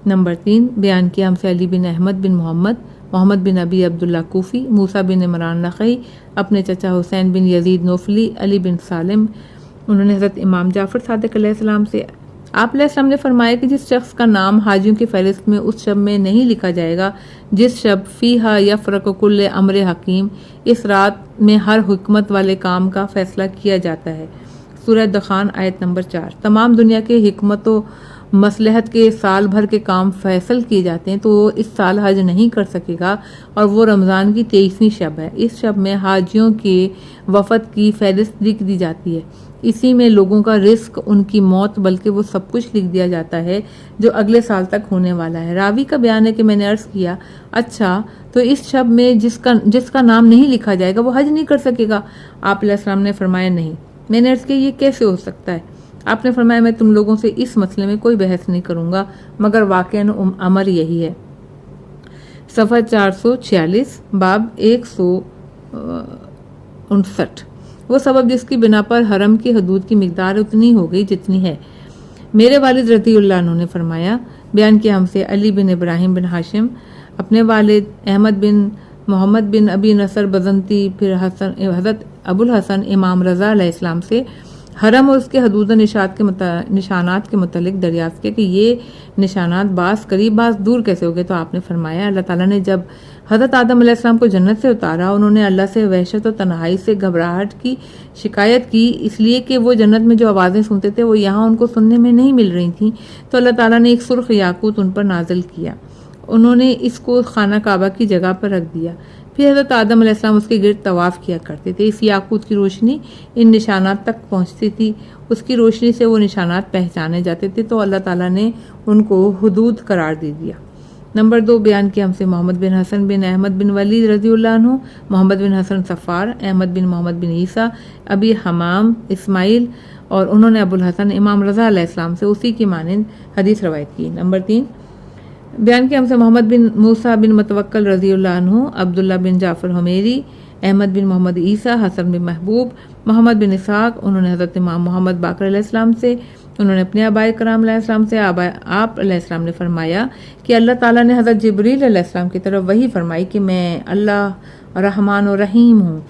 نمبر 3 بیان کیا ہم سے علی بن احمد بن محمد بن ابی عبداللہ کوفی، موسیٰ بن عمران نخعی، اپنے چچا حسین بن یزید نوفلی، علی بن سالم، انہوں نے حضرت امام جعفر صادق علیہ السلام سے آپ علیہ السلام نے فرمایا کہ جس شخص کا نام حاجیوں کی فہرست میں اس شب میں نہیں لکھا جائے گا جس شب فیہا یفرق کل امر حکیم، اس رات میں ہر حکمت والے کام کا فیصلہ کیا جاتا ہے، سورہ دخان آیت نمبر 4۔ تمام دنیا کے حکمت و مصلحت کے سال بھر کے کام فیصل کیے جاتے ہیں تو وہ اس سال حج نہیں کر سکے گا، اور وہ رمضان کی 23ویں شب ہے۔ اس شب میں حاجیوں کے وفد کی فہرست لکھ دی جاتی ہے۔ اسی میں لوگوں کا رزق، ان کی موت، بلکہ وہ سب کچھ لکھ دیا جاتا ہے جو اگلے سال تک ہونے والا ہے۔ راوی کا بیان ہے کہ میں نے عرض کیا، اچھا تو اس شب میں جس کا نام نہیں لکھا جائے گا وہ حج نہیں کر سکے گا؟ آپ علیہ السلام نے فرمایا نہیں۔ میں نے عرض کیا یہ کیسے ہو سکتا ہے؟ آپ نے فرمایا میں تم لوگوں سے اس مسئلے میں کوئی بحث نہیں کروں گا، مگر واقعاً امر یہی ہے۔ صفحہ 446 باب 159۔ وہ سبب جس کی بنا پر حرم کی حدود کی مقدار اتنی ہو گئی جتنی ہے۔ میرے والد رضی اللہ عنہ نے فرمایا، بیان کیا ہم سے علی بن ابراہیم بن ہاشم، اپنے والد احمد بن محمد بن ابی نصر بزنتی، پھر حضرت ابو الحسن امام رضا علیہ السلام سے حرم اور اس کے حدود و نشانات کے متعلق دریافت کیا کہ یہ نشانات بعض قریب بعض دور کیسے ہو گئے؟ تو آپ نے فرمایا اللہ تعالیٰ نے جب حضرت آدم علیہ السلام کو جنت سے اتارا، انہوں نے اللہ سے وحشت و تنہائی سے گھبراہٹ کی شکایت کی، اس لیے کہ وہ جنت میں جو آوازیں سنتے تھے وہ یہاں ان کو سننے میں نہیں مل رہی تھیں، تو اللہ تعالیٰ نے ایک سرخ یاقوت ان پر نازل کیا، انہوں نے اس کو خانہ کعبہ کی جگہ پر رکھ دیا، پھر حضرت آدم علیہ السلام اس کے گرد طواف کیا کرتے تھے۔ اس یاقوت کی روشنی ان نشانات تک پہنچتی تھی، اس کی روشنی سے وہ نشانات پہچانے جاتے تھے، تو اللہ تعالیٰ نے ان کو حدود قرار دے دیا۔ نمبر 2 بیان کیا ہم سے محمد بن حسن بن احمد بن ولید رضی اللہ عنہ، محمد بن حسن صفار، احمد بن محمد بن عیسیٰ، ابی حمام اسماعیل، اور انہوں نے ابو الحسن امام رضا علیہ السلام سے اسی کی مانند حدیث روایت کی۔ نمبر 3 بیان کیا ہم سے محمد بن موسیٰ بن متوکل رضی اللہ عنہ، عبداللہ بن جعفر حمیری، احمد بن محمد عیسیٰ، حسن بن محبوب، محمد بن اسحاق، انہوں نے حضرت امام محمد باقر علیہ السلام سے، انہوں نے اپنے آبائے کرام علیہ السلام سے، آپ علیہ السلام نے فرمایا کہ اللہ تعالیٰ نے حضرت جبریل علیہ السلام کی طرف وحی فرمائی کہ میں اللہ رحمان و رحیم ہوں۔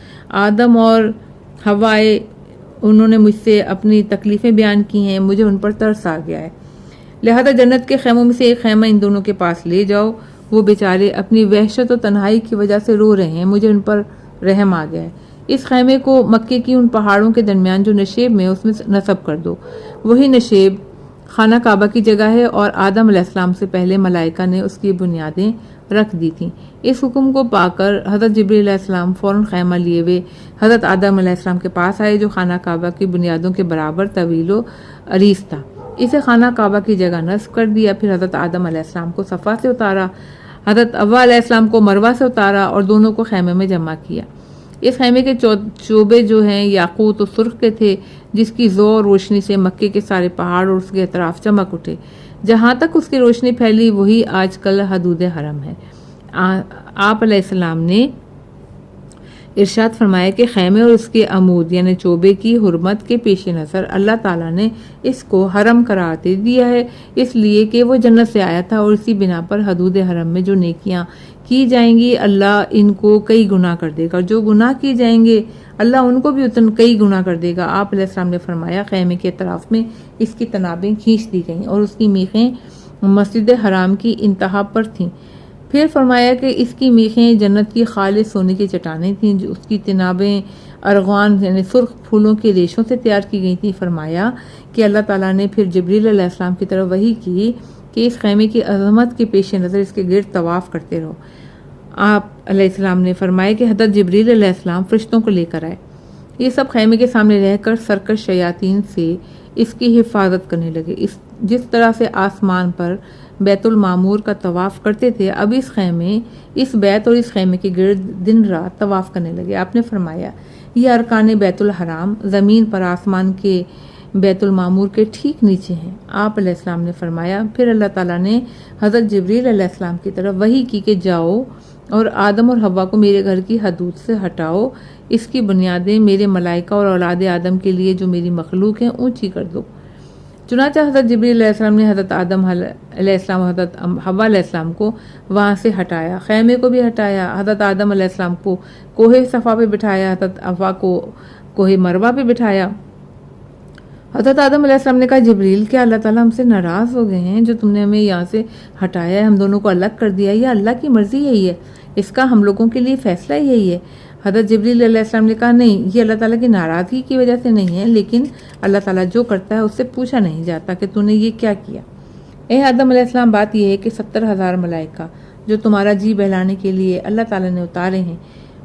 آدم اور حوائے انہوں نے مجھ سے اپنی تکلیفیں بیان کی ہیں، مجھے ان پر ترس آ گیا ہے، لہذا جنت کے خیموں میں سے ایک خیمہ ان دونوں کے پاس لے جاؤ، وہ بیچارے اپنی وحشت و تنہائی کی وجہ سے رو رہے ہیں، مجھے ان پر رحم آ گیا ہے۔ اس خیمے کو مکے کی ان پہاڑوں کے درمیان جو نشیب میں اس میں نصب کر دو، وہی نشیب خانہ کعبہ کی جگہ ہے، اور آدم علیہ السلام سے پہلے ملائکہ نے اس کی بنیادیں رکھ دی تھیں۔ اس حکم کو پا کر حضرت جبریل علیہ السلام فوراً خیمہ لیے ہوئے حضرت آدم علیہ السلام کے پاس آئے، جو خانہ کعبہ کی بنیادوں کے برابر طویل و عریض تھا۔ اسے خانہ کعبہ کی جگہ نصب کر دیا، پھر حضرت آدم علیہ السلام کو صفا سے اتارا، حضرت حوا علیہ السلام کو مروہ سے اتارا، اور دونوں کو خیمے میں جمع کیا۔ اس خیمے کے چوبے جو ہیں یاقوت و سرخ کے تھے، جس کی زور روشنی سے مکے کے سارے پہاڑ اور اس کے اطراف چمک اٹھے، جہاں تک اس کی روشنی پھیلی وہی آج کل حدود حرم ہے۔ آپ علیہ السلام نے ارشاد فرمایا کہ خیمے اور اس کے عمود یعنی چوبے کی حرمت کے پیش نظر اللہ تعالیٰ نے اس کو حرم قرار دے دیا ہے، اس لیے کہ وہ جنت سے آیا تھا، اور اسی بنا پر حدود حرم میں جو نیکیاں کی جائیں گی اللہ ان کو کئی گنا کر دے گا، جو گناہ کی جائیں گے اللہ ان کو بھی کئی گنا کر دے گا۔ آپ علیہ السلام نے فرمایا خیمے کے اطراف میں اس کی تنابیں کھینچ دی گئیں اور اس کی میخیں مسجد حرام کی انتہا پر تھیں۔ پھر فرمایا کہ اس کی میخیں جنت کی خالص سونے کی چٹانیں تھیں، جو اس کی تنابیں ارغوان یعنی سرخ پھولوں کے ریشوں سے تیار کی گئی تھیں۔ فرمایا کہ اللہ تعالیٰ نے پھر جبریل علیہ السلام کی طرف وحی کی کہ اس خیمے کی عظمت کے پیش نظر اس کے گرد طواف کرتے رہو۔ آپ علیہ السلام نے فرمایا کہ حضرت جبریل علیہ السلام فرشتوں کو لے کر آئے، یہ سب خیمے کے سامنے رہ کر سرکش شیاطین سے اس کی حفاظت کرنے لگے۔ جس طرح سے آسمان پر بیت المعمور کا طواف کرتے تھے، اب اس بیت اور اس خیمے کے گرد دن رات طواف کرنے لگے۔ آپ نے فرمایا یہ ارکان بیت الحرام زمین پر آسمان کے بیت المعمور کے ٹھیک نیچے ہیں۔ آپ علیہ السلام نے فرمایا پھر اللہ تعالیٰ نے حضرت جبریل علیہ السلام کی طرف وحی کی کہ جاؤ اور آدم اور حوا کو میرے گھر کی حدود سے ہٹاؤ، اس کی بنیادیں میرے ملائکہ اور اولاد آدم کے لیے جو میری مخلوق ہیں اونچی کر دو۔ چنانچہ حضرت جبریل علیہ السلام نے حضرت آدم علیہ السلام اور حضرت حوا علیہ السلام کو وہاں سے ہٹایا، خیمے کو بھی ہٹایا، حضرت آدم علیہ السلام کو کوہ صفا پہ بٹھایا، حضرت حوا کو کوہ مروہ پہ بٹھایا۔ حضرت آدم علیہ السلام نے کہا جبریل کیا اللہ تعالیٰ ہم سے ناراض ہو گئے ہیں جو تم نے ہمیں یہاں سے ہٹایا ہے، ہم دونوں کو الگ کر دیا، یا اللہ کی مرضی یہی ہے اس کا ہم لوگوں کے لیے فیصلہ یہی ہے۔ حضرت جبریل علیہ السلام نے کہا نہیں، یہ اللہ تعالیٰ کی ناراضگی کی وجہ سے نہیں ہے، لیکن اللہ تعالیٰ جو کرتا ہے اس سے پوچھا نہیں جاتا کہ تو نے یہ کیا کیا۔ اے آدم علیہ السلام، بات یہ ہے کہ 70,000 ملائکہ جو تمہارا جی بہلانے کے لیے اللہ تعالیٰ نے اتارے ہیں،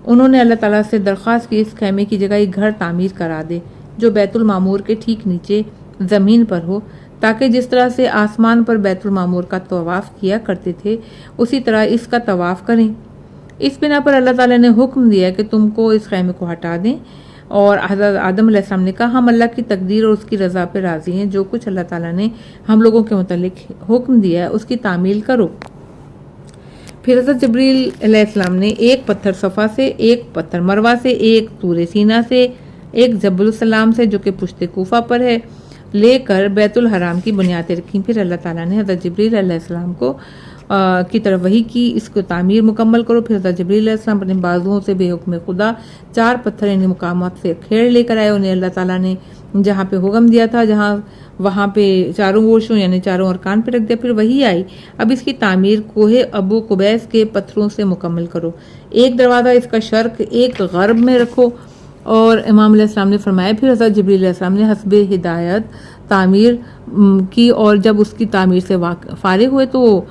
انہوں نے اللہ تعالیٰ سے درخواست کی اس خیمے کی جگہ ایک گھر تعمیر کرا دے جو بیت المعمور کے ٹھیک نیچے زمین پر ہو، تاکہ جس طرح سے آسمان پر بیت المعمور کا طواف کیا کرتے تھے اسی طرح اس کا طواف کریں۔ اس بنا پر اللہ تعالیٰ نے حکم دیا کہ تم کو اس خیمے کو ہٹا دیں، اور حضرت آدم علیہ السلام نے کہا ہم اللہ کی تقدیر اور اس کی رضا پہ راضی ہیں، جو کچھ اللہ تعالیٰ نے ہم لوگوں کے متعلق حکم دیا ہے اس کی تعمیل کرو۔ پھر حضرت جبریل علیہ السلام نے ایک پتھر صفا سے، ایک پتھر مروہ سے، ایک طور سینا سے، ایک جبل السلام سے جو کہ پشت کوفہ پر ہے، لے کر بیت الحرام کی بنیادیں رکھیں۔ پھر اللہ تعالیٰ نے حضرت جبریل علیہ السلام کی طرف وحی کی اس کو تعمیر مکمل کرو۔ پھر حضرت جبریل علیہ السلام اپنے بازوؤں سے بے حکم خدا 4 پتھر ان مقامات سے کھیڑ لے کر آئے۔ انہیں اللہ تعالیٰ نے جہاں پہ حکم دیا تھا وہاں پہ چاروں گوشوں یعنی چاروں ارکان پہ رکھ دیا۔ پھر وہی آئی، اب اس کی تعمیر کوہ ابو قبیس کے پتھروں سے مکمل کرو، ایک دروازہ اس کا شرق ایک غرب میں رکھو۔ اور امام علیہ السلام نے فرمایا پھر حضرت جبریل علیہ السلام نے حسب ہدایت تعمیر کی، اور جب اس کی تعمیر سے فارغ ہوئے تو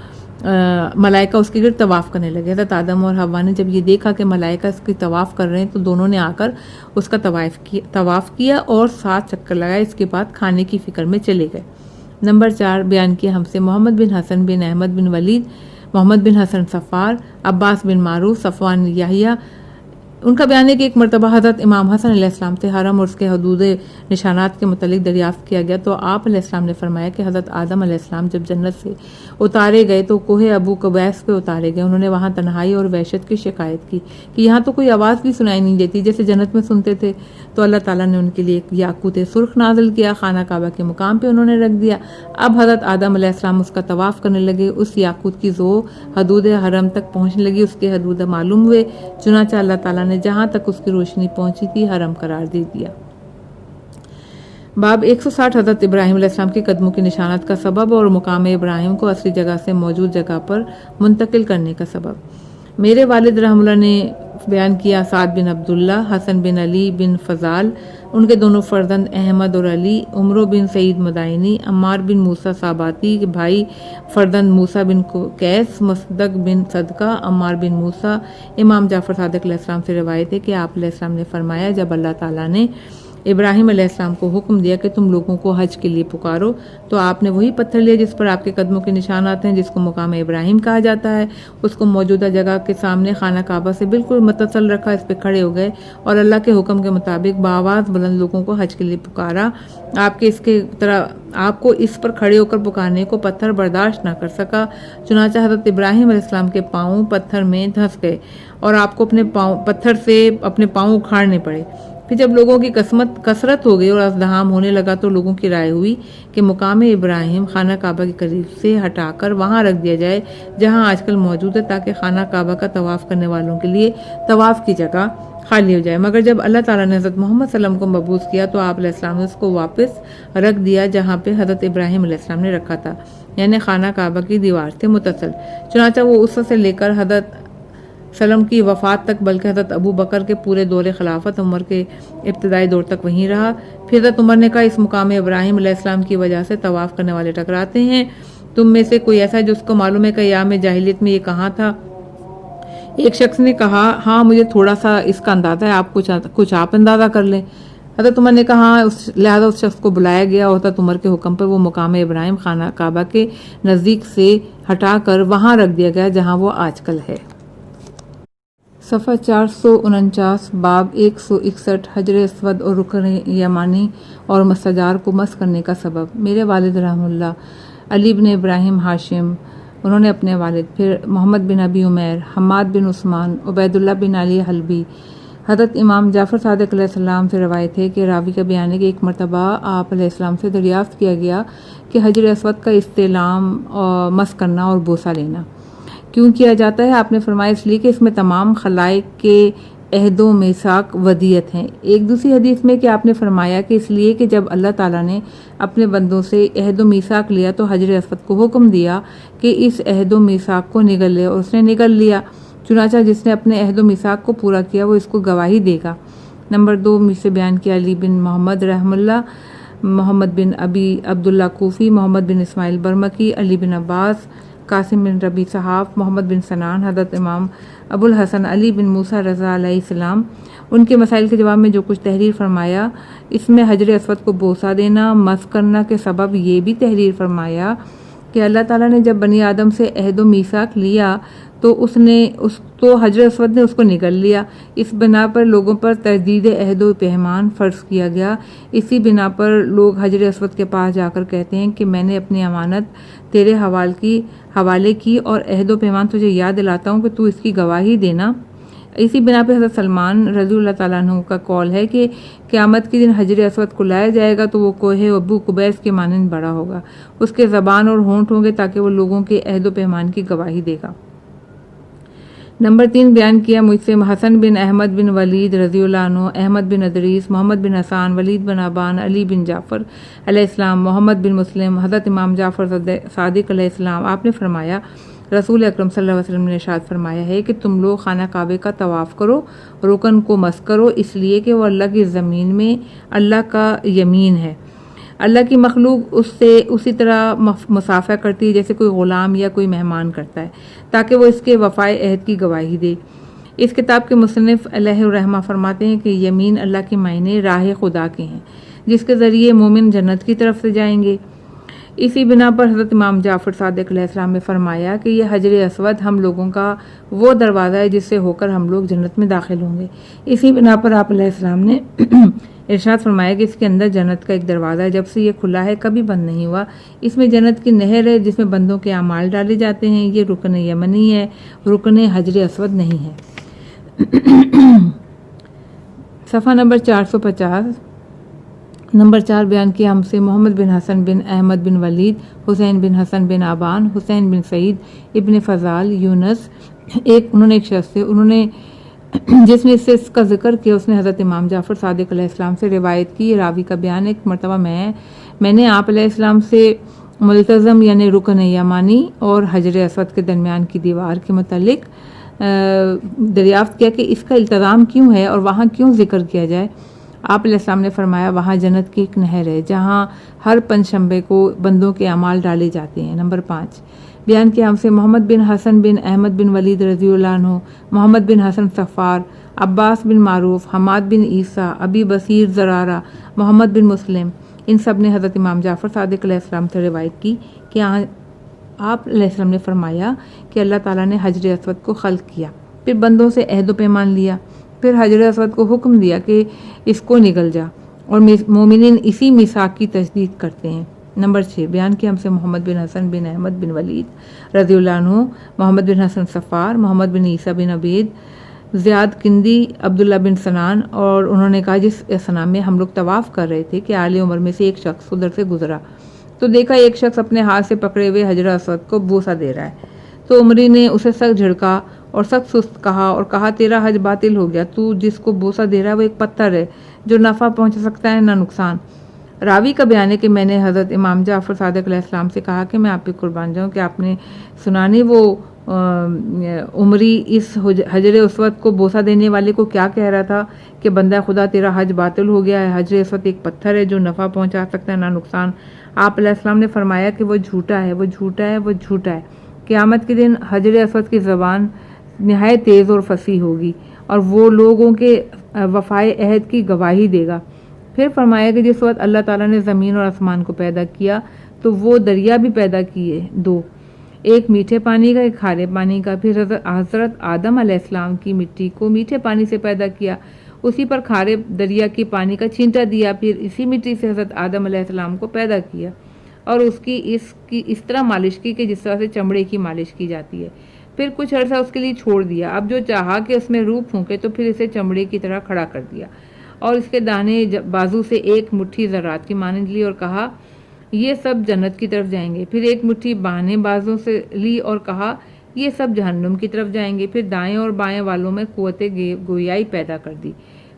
ملائکہ اس کے گرد طواف کرنے لگے۔ حضرت آدم اور حوا نے جب یہ دیکھا کہ ملائکہ اس کی طواف کر رہے ہیں تو دونوں نے آ کر اس کا طواف کیا اور 7 چکر لگائے۔ اس کے بعد کھانے کی فکر میں چلے گئے۔ نمبر 4 بیان کیا ہم سے محمد بن حسن بن احمد بن ولید، محمد بن حسن صفار، عباس بن معروف، صفوان یحییٰ، ان کا بیان ہے کہ ایک مرتبہ حضرت امام حسن علیہ السلام سے حرم اور اس کے حدود نشانات کے متعلق دریافت کیا گیا تو آپ علیہ السلام نے فرمایا کہ حضرت آدم علیہ السلام جب جنت سے اتارے گئے تو کوہ ابو قبیس پہ اتارے گئے۔ انہوں نے وہاں تنہائی اور وحشت کی شکایت کی کہ یہاں تو کوئی آواز بھی سنائی نہیں دیتی جیسے جنت میں سنتے تھے، تو اللہ تعالیٰ نے ان کے لیے ایک یاقوت سرخ نازل کیا، خانہ کعبہ کے مقام پہ انہوں نے رکھ دیا۔ اب حضرت آدم علیہ السلام اس کا طواف کرنے لگے، اس یاقوت کی ذو حدود حرم تک پہنچنے لگی، اس کے حدود معلوم ہوئے، چنانچہ اللہ تعالیٰ نے جہاں تک اس کی روشنی پہنچی تھی حرم قرار دے دیا۔ باب 160 حضرت ابراہیم علیہ السلام کے قدموں کے نشانات کا سبب اور مقام ابراہیم کو اصلی جگہ سے موجود جگہ پر منتقل کرنے کا سبب۔ میرے والد رحمہ اللہ نے بیان کیا سعد بن عبداللہ، حسن بن علی بن فضال، ان کے دونوں فرزند احمد اور علی، عمرو بن سعید مدائنی، عمار بن موسیٰ صاباتی کے بھائی فرزند موسیٰ بن قیس، مصدق بن صدقہ، عمار بن موسیٰ۔ امام جعفر صادق علیہ السلام سے روایت ہے کہ آپ علیہ السلام نے فرمایا جب اللہ تعالیٰ نے ابراہیم علیہ السلام کو حکم دیا کہ تم لوگوں کو حج کے لیے پکارو تو آپ نے وہی پتھر لیا جس پر آپ کے قدموں کے نشانات ہیں، جس کو مقام ابراہیم کہا جاتا ہے، اس کو موجودہ جگہ کے سامنے خانہ کعبہ سے بالکل متصل رکھا، اس پہ کھڑے ہو گئے اور اللہ کے حکم کے مطابق بآواز بلند لوگوں کو حج کے لیے پکارا۔ آپ کو اس پر کھڑے ہو کر پکارنے کو پتھر برداشت نہ کر سکا، چنانچہ حضرت ابراہیم علیہ السلام کے پاؤں پتھر میں دھنس گئے اور آپ کو پتھر سے اپنے پاؤں اکھاڑنے پڑے۔ پھر جب لوگوں کی کثرت ہو گئی اور ازدحام ہونے لگا تو لوگوں کی رائے ہوئی کہ مقام ابراہیم خانہ کعبہ کے قریب سے ہٹا کر وہاں رکھ دیا جائے جہاں آج کل موجود ہے، تاکہ خانہ کعبہ کا طواف کرنے والوں کے لیے طواف کی جگہ خالی ہو جائے۔ مگر جب اللہ تعالیٰ نے حضرت محمد صلی اللہ علیہ وسلم کو مبعوث کیا تو آپ علیہ السلام نے اس کو واپس رکھ دیا جہاں پہ حضرت ابراہیم علیہ السلام نے رکھا تھا، یعنی خانہ کعبہ کی دیوار سے متصل۔ چنانچہ وہ اس سے لے کر حضرت سلم کی وفات تک بلکہ حضرت ابو بکر کے پورے دور خلافت عمر کے ابتدائی دور تک وہیں رہا۔ پھر حضرت عمر نے کہا اس مقام ابراہیم علیہ السلام کی وجہ سے طواف کرنے والے ٹکراتے ہیں، تم میں سے کوئی ایسا ہے جس کو معلوم ہے کہ ایام جاہلیت میں یہ کہاں تھا؟ ایک شخص نے کہا ہاں مجھے تھوڑا سا اس کا اندازہ ہے، آپ کچھ آپ اندازہ کر لیں۔ حضرت عمر نے کہا لہذا اس شخص کو بلایا گیا اور حضرت عمر کے حکم پر وہ مقام ابراہیم خانہ کعبہ کے نزدیک سے ہٹا کر وہاں رکھ دیا گیا جہاں وہ آج کل ہے۔ صفحہ 449 باب 161 حجر اسود اور رکن یمانی اور مسجار کو مس کرنے کا سبب۔ میرے والد رحمہ اللہ علی بن ابراہیم ہاشم، انہوں نے اپنے والد، پھر محمد بن ابی عمیر، حماد بن عثمان، عبید اللہ بن علی حلبی، حضرت امام جعفر صادق علیہ السلام سے روایت ہے کہ راوی کا بیان ہے کہ ایک مرتبہ آپ علیہ السلام سے دریافت کیا گیا کہ حجر اسود کا استعلام مس کرنا اور بوسہ لینا کیوں کیا جاتا ہے؟ آپ نے فرمایا اس لیے کہ اس میں تمام خلائق کے عہد و میثاق ودیت ہیں۔ ایک دوسری حدیث میں کہ آپ نے فرمایا کہ اس لیے کہ جب اللہ تعالیٰ نے اپنے بندوں سے عہد و میثاق لیا تو حجر اسود کو حکم دیا کہ اس عہد و میثاق کو نگل لے، اور اس نے نگل لیا، چنانچہ جس نے اپنے عہد و میثاق کو پورا کیا وہ اس کو گواہی دے گا۔ نمبر 2 مجھ سے بیان کیا علی بن محمد رحم اللہ، محمد بن ابی عبداللہ کوفی، محمد بن اسماعیل برمکی، علی بن عباس، قاسم بن ربی صحاف، محمد بن سنان، حضرت امام ابو الحسن علی بن موسیٰ رضا علیہ السلام، ان کے مسائل کے جواب میں جو کچھ تحریر فرمایا اس میں حجر اسود کو بوسہ دینا مسح کرنا کے سبب یہ بھی تحریر فرمایا کہ اللہ تعالیٰ نے جب بنی آدم سے عہد و میثاق لیا تو حجر اسود نے اس کو نگل لیا۔ اس بنا پر لوگوں پر تجدید عہد و پیمان فرض کیا گیا۔ اسی بنا پر لوگ حجر اسود کے پاس جا کر کہتے ہیں کہ میں نے اپنی امانت تیرے حوالے کی اور عہد و پیمان تجھے یاد دلاتا ہوں کہ تو اس کی گواہی دینا۔ اسی بنا پہ حضرت سلمان رضی اللہ تعالیٰ عنہ کا قول ہے کہ قیامت کے دن حجر اسود کو لایا جائے گا تو وہ کوہ ابو قبیس کے مانند بڑا ہوگا، اس کے زبان اور ہونٹ ہوں گے تاکہ وہ لوگوں کے عہد و پیمان کی گواہی دے گا۔ نمبر 3 بیان کیا مجھ سے حسن بن احمد بن ولید رضی اللہ عنہ، احمد بن ادریس، محمد بن حسان، ولید بن ابان، علی بن جعفر علیہ السلام، محمد بن مسلم، حضرت امام جعفر صادق علیہ السلام، آپ نے فرمایا رسول اکرم صلی اللہ علیہ وسلم نے ارشاد فرمایا ہے کہ تم لوگ خانہ کعبے کا طواف کرو، رکن کو مسح کرو، اس لیے کہ وہ اللہ کی زمین میں اللہ کا یمین ہے۔ اللہ کی مخلوق اس سے اسی طرح مصافحہ کرتی ہے جیسے کوئی غلام یا کوئی مہمان کرتا ہے تاکہ وہ اس کے وفائے عہد کی گواہی دے۔ اس کتاب کے مصنف علیہ الرحمہ فرماتے ہیں کہ یمین اللہ کے معنی راہ خدا کے ہیں جس کے ذریعے مومن جنت کی طرف سے جائیں گے۔ اسی بنا پر حضرت امام جعفر صادق علیہ السلام نے فرمایا کہ یہ حجر اسود ہم لوگوں کا وہ دروازہ ہے جس سے ہو کر ہم لوگ جنت میں داخل ہوں گے۔ اسی بنا پر آپ علیہ السلام نے ارشاد فرمایا کہ اس کے اندر جنت کا ایک دروازہ ہے، جب سے یہ کھلا ہے کبھی بند نہیں ہوا، اس میں جنت کی نہر ہے جس میں بندوں کے اعمال ڈالے جاتے ہیں، یہ رکن یمنی ہے، رکن حجر اسود نہیں ہے۔ صفحہ نمبر 450 نمبر 4 بیان کیا ہم سے محمد بن حسن بن احمد بن ولید، حسین بن حسن بن آبان، حسین بن سعید ابن فضال یونس، انہوں نے ایک شخص سے جس نے اس کا ذکر کیا اس نے حضرت امام جعفر صادق علیہ السلام سے روایت کی۔ راوی کا بیان ایک مرتبہ میں نے آپ علیہ السلام سے ملتزم یعنی رکن یمانی اور حجر اسود کے درمیان کی دیوار کے متعلق دریافت کیا کہ اس کا التزام کیوں ہے اور وہاں کیوں ذکر کیا جائے۔ آپ علیہ السلام نے فرمایا وہاں جنت کی ایک نہر ہے جہاں ہر پنجشنبے کو بندوں کے اعمال ڈالے جاتے ہیں۔ نمبر 5 بیان کیا ہم سے محمد بن حسن بن احمد بن ولید رضی اللہ عنہ، محمد بن حسن صفار، عباس بن معروف، حماد بن عیسیٰ، ابی بصیر زرارہ، محمد بن مسلم، ان سب نے حضرت امام جعفر صادق علیہ السلام سے روایت کی کہ آپ علیہ السلام نے فرمایا کہ اللہ تعالیٰ نے حجر اسود کو خلق کیا، پھر بندوں سے عہد و پیمان لیا، پھر حجر اسود کو حکم دیا کہ اس کو نگل جا، اور مومنین اسی میثاق کی تجدید کرتے ہیں۔ نمبر 6 بیان کیا ہم سے محمد بن حسن بن احمد بن ولید رضی اللہ عنہ، محمد بن حسن صفار، محمد بن عیسیٰ بن عبید، زیاد کندی، عبداللہ بن سنان، اور انہوں نے کہا جس اسنا میں ہم لوگ طواف کر رہے تھے کہ اعلی عمر میں سے ایک شخص ادھر سے گزرا تو دیکھا ایک شخص اپنے ہاتھ سے پکڑے ہوئے حجر اسود کو بوسہ دے رہا ہے، تو عمری نے اسے سخت جھڑکا اور سخت سست کہا تیرا حج باطل ہو گیا، تو جس کو بوسہ دے رہا ہے وہ ایک پتھر ہے جو نفع پہنچا سکتا ہے نہ نقصان۔ راوی کا بیان ہے کہ میں نے حضرت امام جعفر صادق علیہ السلام سے کہا کہ میں آپ پہ قربان جاؤں کہ آپ نے سنا نہیں وہ عمری اس حجر اسود کو بوسہ دینے والے کو کیا کہہ رہا تھا کہ بندہ خدا تیرا حج باطل ہو گیا ہے، حجر اسود ایک پتھر ہے جو نفع پہنچا سکتا ہے نہ نقصان۔ آپ علیہ السلام نے فرمایا کہ وہ جھوٹا ہے، وہ جھوٹا ہے، وہ جھوٹا ہے۔ قیامت کے دن حجر اسود کی زبان نہایت تیز اور فصیح ہوگی اور وہ لوگوں کے وفائے عہد کی گواہی دے گا۔ پھر فرمایا کہ جس وقت اللہ تعالیٰ نے زمین اور آسمان کو پیدا کیا تو وہ دریا بھی پیدا کیے، 2، ایک میٹھے پانی کا، ایک کھارے پانی کا۔ پھر حضرت آدم علیہ السلام کی مٹی کو میٹھے پانی سے پیدا کیا، اسی پر کھارے دریا کے پانی کا چھینٹا دیا، پھر اسی مٹی سے حضرت آدم علیہ السلام کو پیدا کیا اور اس کی اس طرح مالش کی کہ جس طرح سے چمڑے کی مالش کی جاتی ہے، پھر کچھ عرصہ اس کے لیے چھوڑ دیا، اب جو چاہا کہ اس میں روح پھونکے تو پھر اسے چمڑے کی طرح کھڑا کر دیا اور اس کے دانے بازو سے ایک مٹھی ذرات کی مانند لی اور کہا یہ سب جنت کی طرف جائیں گے، پھر ایک مٹھی بانے بازوں سے لی اور کہا یہ سب جہنم کی طرف جائیں گے، پھر دائیں اور بائیں والوں میں قوت گویائی پیدا کر دی،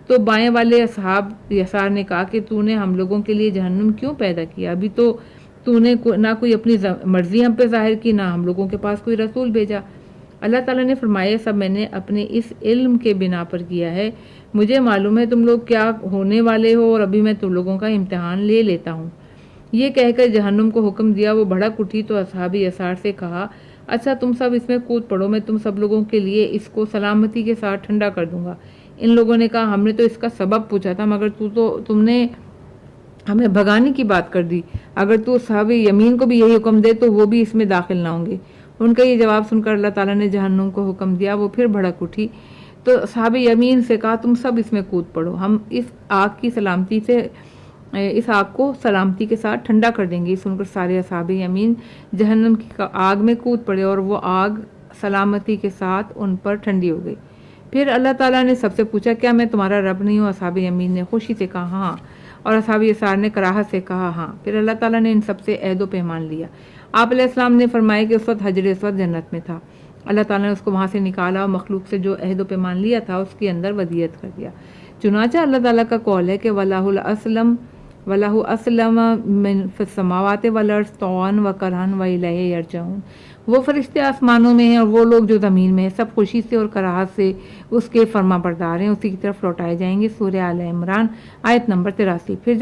تو بائیں والے اصحاب یسار نے کہا کہ تو نے ہم لوگوں کے لیے جہنم کیوں پیدا کیا، ابھی تو نے نہ کوئی اپنی مرضی ہم پہ ظاہر کی، نہ ہم لوگوں کے پاس کوئی رسول بھیجا۔ اللہ تعالیٰ نے فرمایا سب میں نے اپنے اس علم کے بنا پر کیا ہے، مجھے معلوم ہے تم لوگ کیا ہونے والے ہو اور ابھی میں تم لوگوں کا امتحان لے لیتا ہوں۔ یہ کہہ کر جہنم کو حکم دیا، وہ بھڑک اٹھی تو اصحاب یسار سے کہا اچھا تم سب اس میں کود پڑو، میں تم سب لوگوں کے لیے اس کو سلامتی کے ساتھ ٹھنڈا کر دوں گا۔ ان لوگوں نے کہا ہم نے تو اس کا سبب پوچھا تھا مگر تم نے ہمیں بھگانے کی بات کر دی، اگر تو اصحاب یمین کو بھی یہی حکم دے تو وہ بھی اس میں داخل نہ ہوں گے۔ ان کا یہ جواب سن کر اللہ تعالیٰ نے جہنم کو حکم دیا، وہ پھر بھڑک اٹھی تو اصحاب یمین سے کہا تم سب اس میں کود پڑو، ہم اس آگ کو سلامتی کے ساتھ ٹھنڈا کر دیں گے۔ سن کر سارے اصحاب یمین جہنم کی آگ میں کود پڑے اور وہ آگ سلامتی کے ساتھ ان پر ٹھنڈی ہو گئی۔ پھر اللہ تعالیٰ نے سب سے پوچھا کیا میں تمہارا رب نہیں ہوں؟ اصحاب یمین نے خوشی سے کہا ہاں، اور اصحاب یسار نے کراہت سے کہا ہاں۔ پھر اللہ تعالیٰ نے ان سب سے عہد و پیمان لیا۔ آپ علیہ السلام نے فرمایا کہ اس وقت حجر اسود جنت میں تھا، اللہ تعالیٰ نے اس کو وہاں سے نکالا اور مخلوق سے جو عہد و پیمان لیا تھا اس کے اندر ودیعت کر دیا۔ چنانچہ اللہ تعالیٰ کا قول ہے کہ وَلَهُ أَسْلَمَ مِن فِي السَّمَاوَاتِ وَالْأَرْضِ طَوْعًا وَكَرْهًا وَإِلَيْهِ يَرْجَعُونَ۔ وہ فرشتے آسمانوں میں ہیں اور وہ لوگ جو زمین میں ہیں، سب خوشی سے اور کراہت سے اس کے فرما بردار ہیں، اسی کی طرف لوٹائے جائیں گے۔ سورہ آل عمران آیت نمبر 83۔ پھر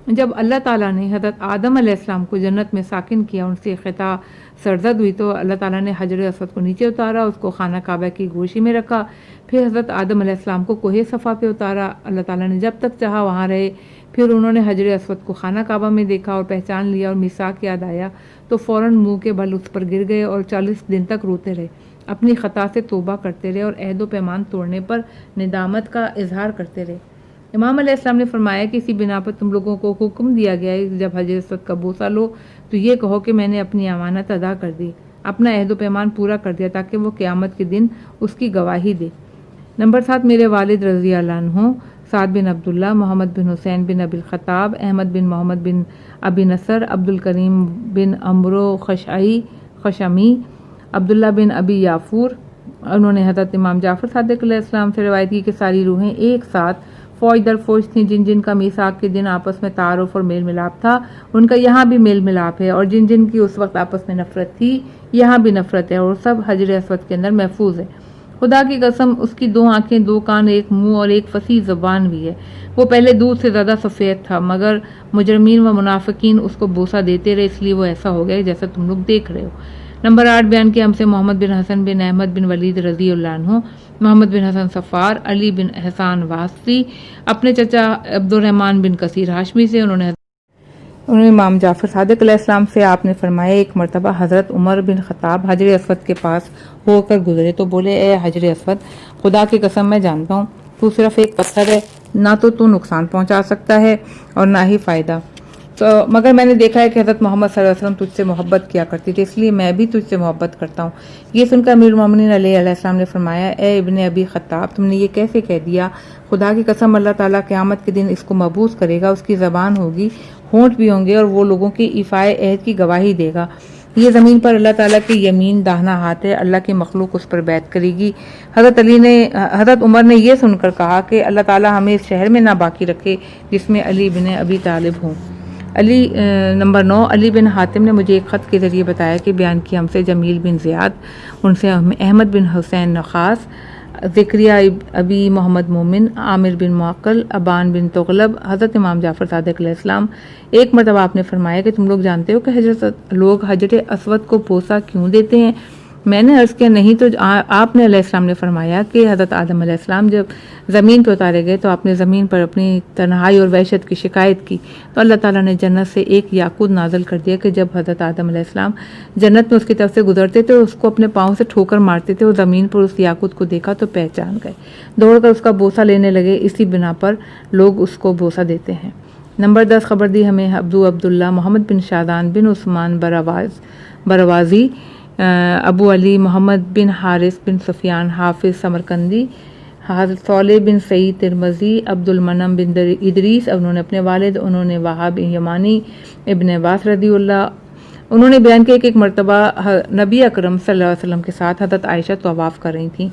جب اللہ تعالیٰ نے حضرت آدم علیہ السلام کو جنت میں ساکن کیا، ان سے خطا سرزد ہوئی تو اللہ تعالیٰ نے حجر اسود کو نیچے اتارا، اس کو خانہ کعبہ کی گوشی میں رکھا۔ پھر حضرت آدم علیہ السلام کو کوہ صفا پہ اتارا، اللہ تعالیٰ نے جب تک چاہا وہاں رہے۔ پھر انہوں نے حجر اسود کو خانہ کعبہ میں دیکھا اور پہچان لیا اور میثاق یاد آیا تو فوراً منہ کے بل اس پر گر گئے اور 40 دن تک روتے رہے، اپنی خطا سے توبہ کرتے رہے اور عہد و پیمان توڑنے پر ندامت کا اظہار کرتے رہے۔ امام علیہ السلام نے فرمایا کہ اسی بنا پر تم لوگوں کو حکم دیا گیا ہے جب حجر اسود کا بوسہ لو تو یہ کہو کہ میں نے اپنی امانت ادا کر دی، اپنا عہد و پیمان پورا کر دیا تاکہ وہ قیامت کے دن اس کی گواہی دے۔ نمبر 7 میرے والد رضی اللہ عنہ سعد بن عبداللہ، محمد بن حسین بن ابی الخطاب، احمد بن محمد بن ابی نصر، عبد الکریم بن عمرو خشمی، عبداللہ بن ابی یافور، انہوں نے حضرت امام جعفر صادق علیہ السلام سے روایت کی کہ ساری روحیں ایک ساتھ فوج در فوج تھیں، جن کا میثاق کے دن آپس میں تعارف اور میل ملاپ تھا ان کا یہاں بھی میل ملاپ ہے، اور جن کی اس وقت آپس میں نفرت تھی یہاں بھی نفرت ہے، اور سب حجر اسود کے اندر محفوظ ہے۔ خدا کی قسم اس کی 2 آنکھیں، 2 کان، 1 منہ اور 1 فصیح زبان بھی ہے۔ وہ پہلے دودھ سے زیادہ سفید تھا مگر مجرمین و منافقین اس کو بوسہ دیتے رہے، اس لیے وہ ایسا ہو گیا جیسا تم لوگ دیکھ رہے ہو۔ نمبر 8 بیان کیا ہم سے محمد بن حسن بن احمد بن ولید رضی اللہ عنہ، محمد بن حسن صفار، علی بن احسان واسطی، اپنے چچا عبد الرحمن بن کثیر ہاشمی سے، انہوں نے امام جعفر صادق علیہ السلام سے آپ نے فرمایا ایک مرتبہ حضرت عمر بن خطاب حجر اسود کے پاس ہو کر گزرے تو بولے اے حجر اسود، خدا کی قسم میں جانتا ہوں تو صرف ایک پتھر ہے، نہ تو نقصان پہنچا سکتا ہے اور نہ ہی فائدہ، تو مگر میں نے دیکھا ہے کہ حضرت محمد صلی اللہ علیہ وسلم تجھ سے محبت کیا کرتی تھی، اس لیے میں بھی تجھ سے محبت کرتا ہوں۔ یہ سن کر امیر المومنین علیہ السلام نے فرمایا اے ابن ابی خطاب، تم نے یہ کیسے کہہ دیا؟ خدا کی قسم اللہ تعالیٰ قیامت کے دن اس کو مبعوث کرے گا، اس کی زبان ہوگی، ہونٹ بھی ہوں گے اور وہ لوگوں کی ایفائے عہد کی گواہی دے گا۔ یہ زمین پر اللہ تعالیٰ کی یمین داہنا ہاتھ ہے، اللہ کی مخلوق اس پر بیعت کرے گی۔ حضرت عمر نے یہ سن کر کہا کہ اللہ تعالیٰ ہمیں اس شہر میں نہ باقی رکھے جس میں علی بن ابی طالب ہوں۔ نمبر 9 علی بن حاتم نے مجھے ایک خط کے ذریعے بتایا کہ بیان کیا ہم سے جمیل بن زیاد، ان سے احمد بن حسین نخاس، ذکریہ ابی محمد مومن، عامر بن معقل، ابان بن تغلب، حضرت امام جعفر صادق علیہ السلام۔ ایک مرتبہ آپ نے فرمایا کہ تم لوگ جانتے ہو کہ لوگ حجر اسود کو بوسہ کیوں دیتے ہیں؟ میں نے عرض کیا نہیں، تو آپ نے علیہ السلام نے فرمایا کہ حضرت آدم علیہ السلام جب زمین پہ اتارے گئے تو آپ نے زمین پر اپنی تنہائی اور وحشت کی شکایت کی تو اللہ تعالیٰ نے جنت سے ایک یاقوت نازل کر دیا کہ جب حضرت آدم علیہ السلام جنت میں اس کی طرف سے گزرتے تھے اس کو اپنے پاؤں سے ٹھوکر مارتے تھے، اور زمین پر اس یاقوت کو دیکھا تو پہچان گئے، دوڑ کر اس کا بوسہ لینے لگے، اسی بنا پر لوگ اس کو بوسہ دیتے ہیں۔ نمبر 10 خبر دی ہمیں عبداللہ محمد بن شادان بن عثمان بروازی، ابو علی محمد بن حارث بن سفیان حافظ سمرقندی، حضرت صالح بن سعید ترمذی، عبد المنم بن ادریس، انہوں نے اپنے والد انہوں نے وہاب یمانی ابن عباس رضی اللہ انہوں نے بیان کیا کہ ایک مرتبہ نبی اکرم صلی اللہ علیہ وسلم کے ساتھ حضرت عائشہ طواف کر رہی تھیں۔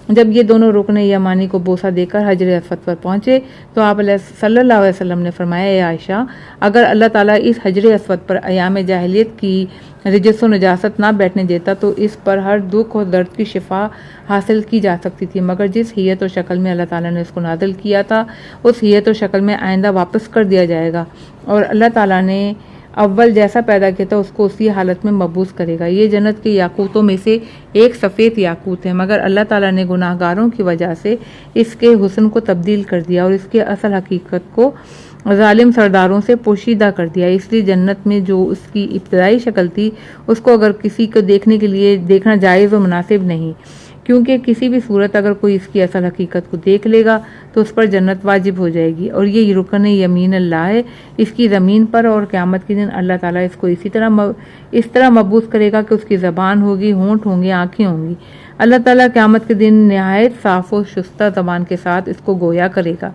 جب یہ دونوں رکن یمانی کو بوسہ دے کر حجر اسود پر پہنچے تو آپ صلی اللہ علیہ وسلم نے فرمایا، اے عائشہ، اگر اللہ تعالیٰ اس حجر اسود پر ایام جاہلیت کی رجس و نجاست نہ بیٹھنے دیتا تو اس پر ہر دکھ اور درد کی شفا حاصل کی جا سکتی تھی، مگر جس حیت و شکل میں اللہ تعالیٰ نے اس کو نازل کیا تھا اس حیت و شکل میں آئندہ واپس کر دیا جائے گا، اور اللہ تعالیٰ نے اول جیسا پیدا کیا تھا اس کو اسی حالت میں مبعوث کرے گا۔ یہ جنت کے یاقوتوں میں سے ایک سفید یاقوت ہے، مگر اللہ تعالیٰ نے گناہ گاروں کی وجہ سے اس کے حسن کو تبدیل کر دیا اور اس کے اصل حقیقت کو ظالم سرداروں سے پوشیدہ کر دیا، اس لیے جنت میں جو اس کی ابتدائی شکل تھی اس کو اگر کسی کو دیکھنے کے لیے دیکھنا جائز و مناسب نہیں، کیونکہ کسی بھی صورت اگر کوئی اس کی اصل حقیقت کو دیکھ لے گا تو اس پر جنت واجب ہو جائے گی، اور یہ رکن یمین اللہ ہے، اس کی زمین پر، اور قیامت کے دن اللہ تعالیٰ اس کو اس طرح مبعوث کرے گا کہ اس کی زبان ہوگی، ہونٹ ہوں گے، آنکھیں ہوں گی۔ اللہ تعالیٰ قیامت کے دن نہایت صاف و شستہ زبان کے ساتھ اس کو گویا کرے گا۔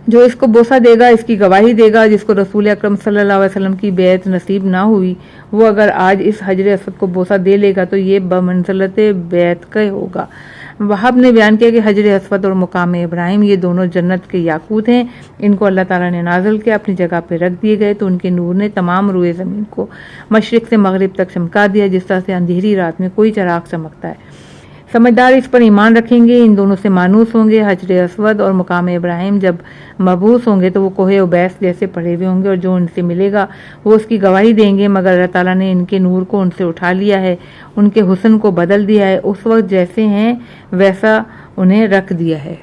جو اس کو بوسہ دے گا اس کی گواہی دے گا، جس کو رسول اکرم صلی اللہ علیہ وسلم کی بیعت نصیب نہ ہوئی وہ اگر آج اس حجر اسود کو بوسہ دے لے گا تو یہ بمنزلت بیعت کا ہوگا۔ وہاب نے بیان کیا کہ حجر اسود اور مقام ابراہیم یہ دونوں جنت کے یاقوت ہیں، ان کو اللہ تعالیٰ نے نازل کیا، اپنی جگہ پہ رکھ دیے گئے تو ان کے نور نے تمام روئے زمین کو مشرق سے مغرب تک چمکا دیا، جس طرح سے اندھیری رات میں کوئی چراغ چمکتا ہے۔ سمجھدار اس پر ایمان رکھیں گے، ان دونوں سے مانوس ہوں گے۔ حجر اسود اور مقام ابراہیم جب مبعوث ہوں گے تو وہ کوہ اویس جیسے پڑھے ہوئے ہوں گے، اور جو ان سے ملے گا وہ اس کی گواہی دیں گے، مگر اللہ تعالیٰ نے ان کے نور کو ان سے اٹھا لیا ہے، ان کے حسن کو بدل دیا ہے، اس وقت جیسے ہیں ویسا انہیں رکھ دیا ہے۔